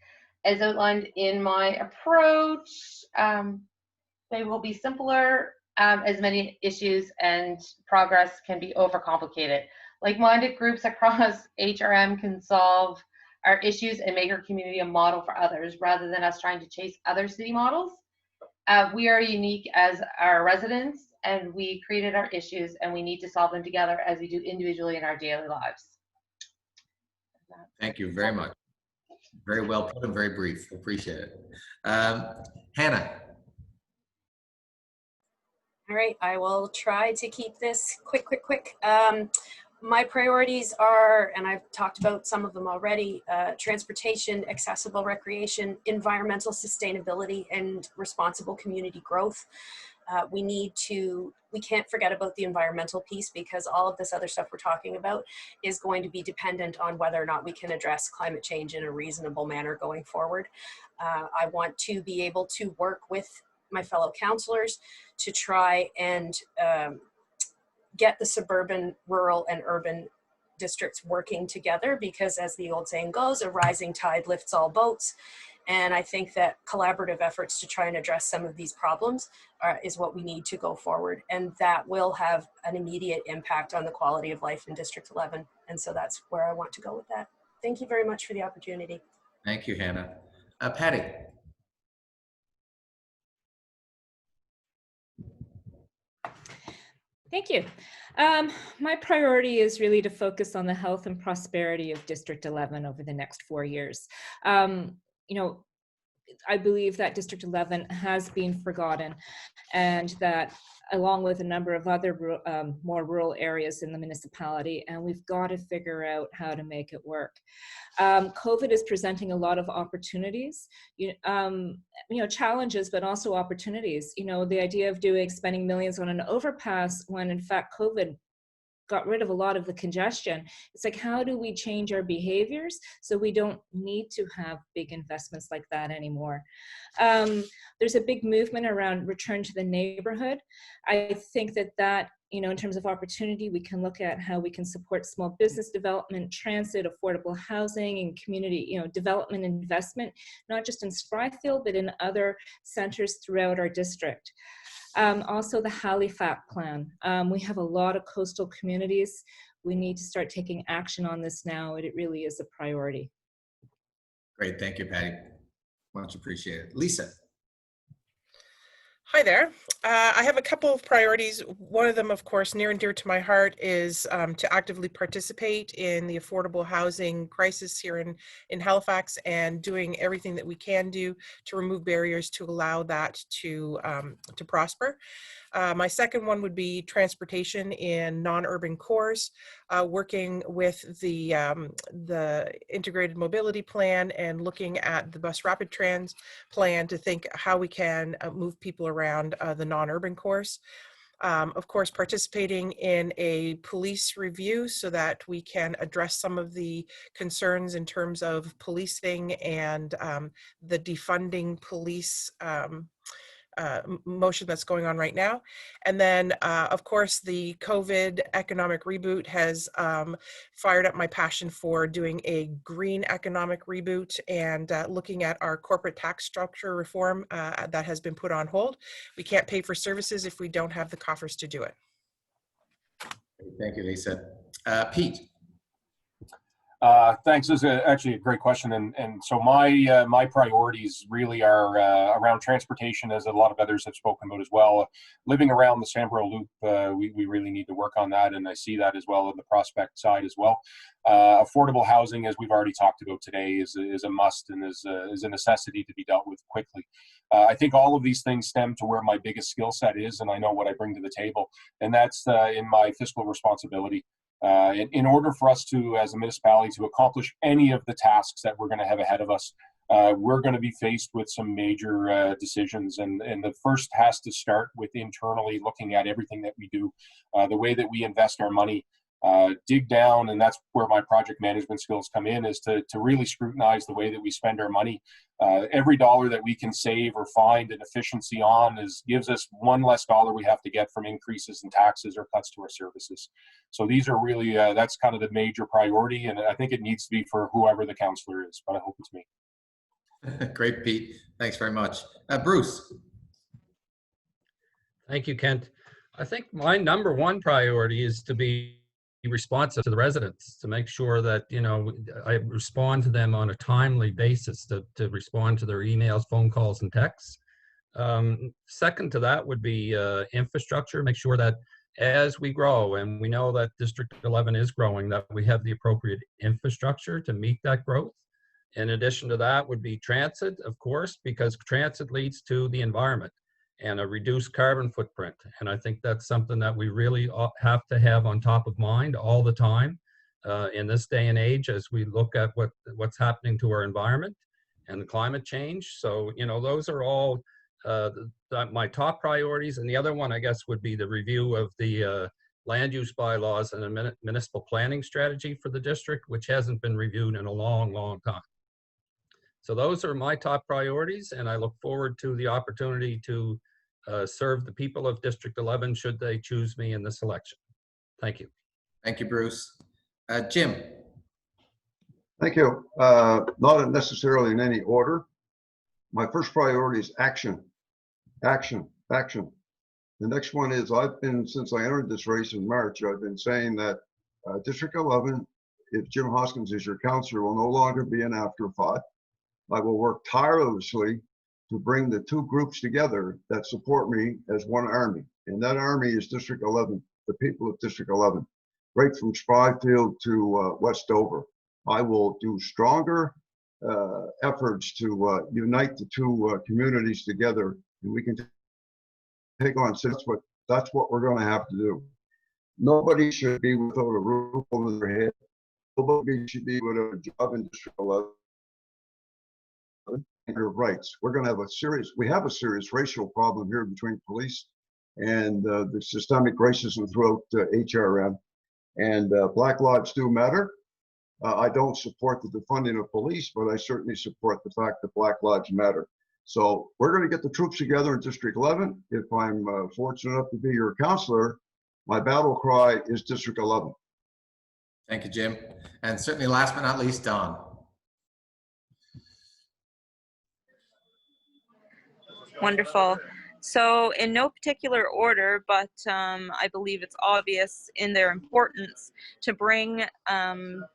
Speaker 3: As outlined in my approach, they will be simpler, as many issues and progress can be overcomplicated. Like-minded groups across HRM can solve our issues and make our community a model for others, rather than us trying to chase other city models. We are unique as our residents, and we created our issues, and we need to solve them together as we do individually in our daily lives.
Speaker 1: Thank you very much. Very well put and very brief. Appreciate it. Hannah.
Speaker 6: All right, I will try to keep this quick. My priorities are, and I've talked about some of them already, transportation, accessible recreation, environmental sustainability, and responsible community growth. We can't forget about the environmental piece, because all of this other stuff we're talking about is going to be dependent on whether or not we can address climate change in a reasonable manner going forward. I want to be able to work with my fellow councillors to try and get the suburban, rural, and urban districts working together, because as the old saying goes, a rising tide lifts all boats. And I think that collaborative efforts to try and address some of these problems is what we need to go forward. And that will have an immediate impact on the quality of life in District 11. And so that's where I want to go with that. Thank you very much for the opportunity.
Speaker 1: Thank you, Hannah. Patty.
Speaker 7: Thank you. My priority is really to focus on the health and prosperity of District 11 over the next 4 years. You know, I believe that District 11 has been forgotten, and that along with a number of other more rural areas in the municipality, and we've got to figure out how to make it work. COVID is presenting a lot of opportunities, challenges, but also opportunities. You know, the idea of spending millions on an overpass when in fact COVID got rid of a lot of the congestion. It's like, how do we change our behaviors so we don't need to have big investments like that anymore? There's a big movement around return to the neighborhood. I think that in terms of opportunity, we can look at how we can support small business development, transit, affordable housing, and community, development investment, not just in Spryfield, but in other centers throughout our district. Also the Halifax plan. We have a lot of coastal communities. We need to start taking action on this now. It really is a priority.
Speaker 1: Great, thank you, Patty. Much appreciated. Lisa.
Speaker 8: Hi there. I have a couple of priorities. One of them, of course, near and dear to my heart is to actively participate in the affordable housing crisis here in Halifax and doing everything that we can do to remove barriers to allow that to prosper. My second one would be transportation in non-urban cores, working with the integrated mobility plan and looking at the bus rapid trans plan to think how we can move people around the non-urban cores. Of course, participating in a police review so that we can address some of the concerns in terms of policing and the defunding police motion that's going on right now. And then, of course, the COVID economic reboot has fired up my passion for doing a green economic reboot and looking at our corporate tax structure reform that has been put on hold. We can't pay for services if we don't have the coffers to do it.
Speaker 1: Thank you, Lisa. Pete.
Speaker 9: Thanks. This is actually a great question, and so my priorities really are around transportation, as a lot of others have spoken about as well. Living around the Sambro loop, we really need to work on that, and I see that as well on the prospect side as well. Affordable housing, as we've already talked about today, is a must and is a necessity to be dealt with quickly. I think all of these things stem to where my biggest skill set is, and I know what I bring to the table, and that's in my fiscal responsibility. In order for us to, as a municipality, to accomplish any of the tasks that we're going to have ahead of us, we're going to be faced with some major decisions. And the first has to start with internally looking at everything that we do, the way that we invest our money, dig down, and that's where my project management skills come in, is to really scrutinize the way that we spend our money. Every dollar that we can save or find an efficiency on gives us one less dollar we have to get from increases in taxes or cuts to our services. So these are really, that's kind of the major priority, and I think it needs to be for whoever the councillor is, but I hope it's me.
Speaker 1: Great, Pete. Thanks very much. Bruce.
Speaker 10: Thank you, Kent. I think my number one priority is to be responsive to the residents, to make sure that, you know, I respond to them on a timely basis, to respond to their emails, phone calls, and texts. Second to that would be infrastructure, make sure that as we grow, and we know that District 11 is growing, that we have the appropriate infrastructure to meet that growth. In addition to that would be transit, of course, because transit leads to the environment and a reduced carbon footprint. And I think that's something that we really have to have on top of mind all the time in this day and age, as we look at what's happening to our environment and climate change. So, you know, those are all my top priorities. And the other one, I guess, would be the review of the land use bylaws and a municipal planning strategy for the district, which hasn't been reviewed in a long, long time. So those are my top priorities, and I look forward to the opportunity to serve the people of District 11 should they choose me in this election. Thank you.
Speaker 1: Thank you, Bruce. Jim.
Speaker 11: Thank you. Not necessarily in any order. My first priority is action, action, action. The next one is, since I entered this race in March, I've been saying that District 11, if Jim Hoskins is your councillor, will no longer be an afterthought. I will work tirelessly to bring the two groups together that support me as one army. And that army is District 11, the people of District 11, right from Spryfield to West Dover. I will do stronger efforts to unite the two communities together, and we can take on. So that's what we're going to have to do. Nobody should be without a roof over their head. Nobody should be without a job in District 11. Rights. We're going to have we have a serious racial problem here between police and the systemic racism throughout HRM. And Black lives do matter. I don't support the defunding of police, but I certainly support the fact that Black lives matter. So we're going to get the troops together in District 11. If I'm fortunate enough to be your councillor, my battle cry is District 11.
Speaker 1: Thank you, Jim. And certainly last but not least, Don.
Speaker 12: Wonderful. So in no particular order, but I believe it's obvious in their importance to bring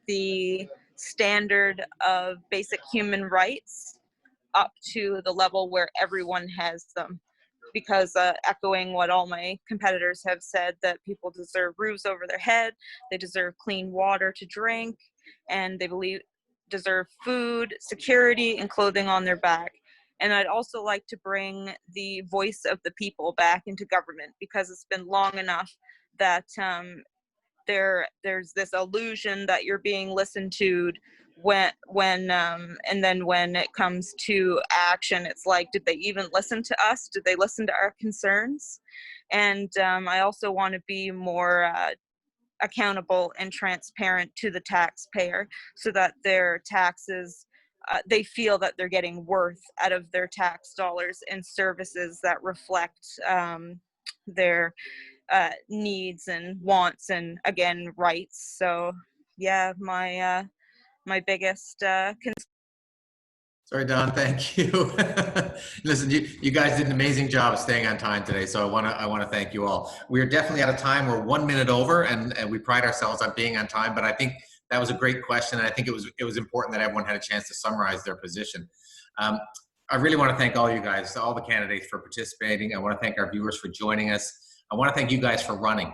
Speaker 12: the standard of basic human rights up to the level where everyone has them. because echoing what all my competitors have said, that people deserve roofs over their head, they deserve clean water to drink, and they deserve food, security, and clothing on their back. And I'd also like to bring the voice of the people back into government, because it's been long enough that there's this illusion that you're being listened to and then when it comes to action, it's like, did they even listen to us? Did they listen to our concerns? And I also want to be more accountable and transparent to the taxpayer, so that their taxes, they feel that they're getting worth out of their tax dollars in services that reflect their needs and wants, and again, rights. So yeah, my biggest
Speaker 1: Sorry, Don, thank you. Listen, you guys did an amazing job of staying on time today, so I want to thank you all. We are definitely out of time. We're 1 minute over, and we pride ourselves on being on time, but I think that was a great question, and I think it was important that everyone had a chance to summarize their position. I really want to thank all you guys, all the candidates, for participating. I want to thank our viewers for joining us. I want to thank you guys for running,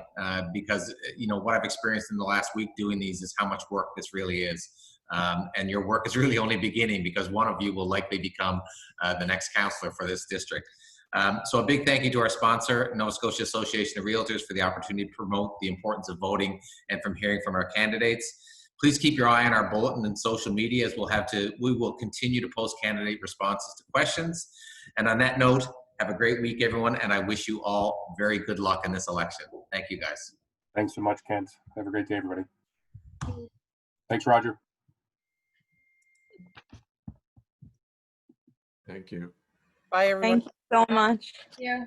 Speaker 1: because what I've experienced in the last week doing these is how much work this really is. And your work is really only beginning, because one of you will likely become the next councillor for this district. So a big thank you to our sponsor, Nova Scotia Association of Realtors, for the opportunity to promote the importance of voting and from hearing from our candidates. Please keep your eye on our bulletin and social media, as we will continue to post candidate responses to questions. And on that note, have a great week, everyone, and I wish you all very good luck in this election. Thank you, guys.
Speaker 9: Thanks so much, Kent. Have a great day, everybody. Thanks, Roger.
Speaker 5: Thank you.
Speaker 8: Bye, everyone.
Speaker 12: Thank you so much.
Speaker 7: Yeah.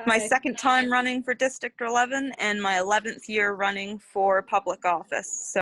Speaker 12: My second time running for District 11 and my 11th year running for public office. So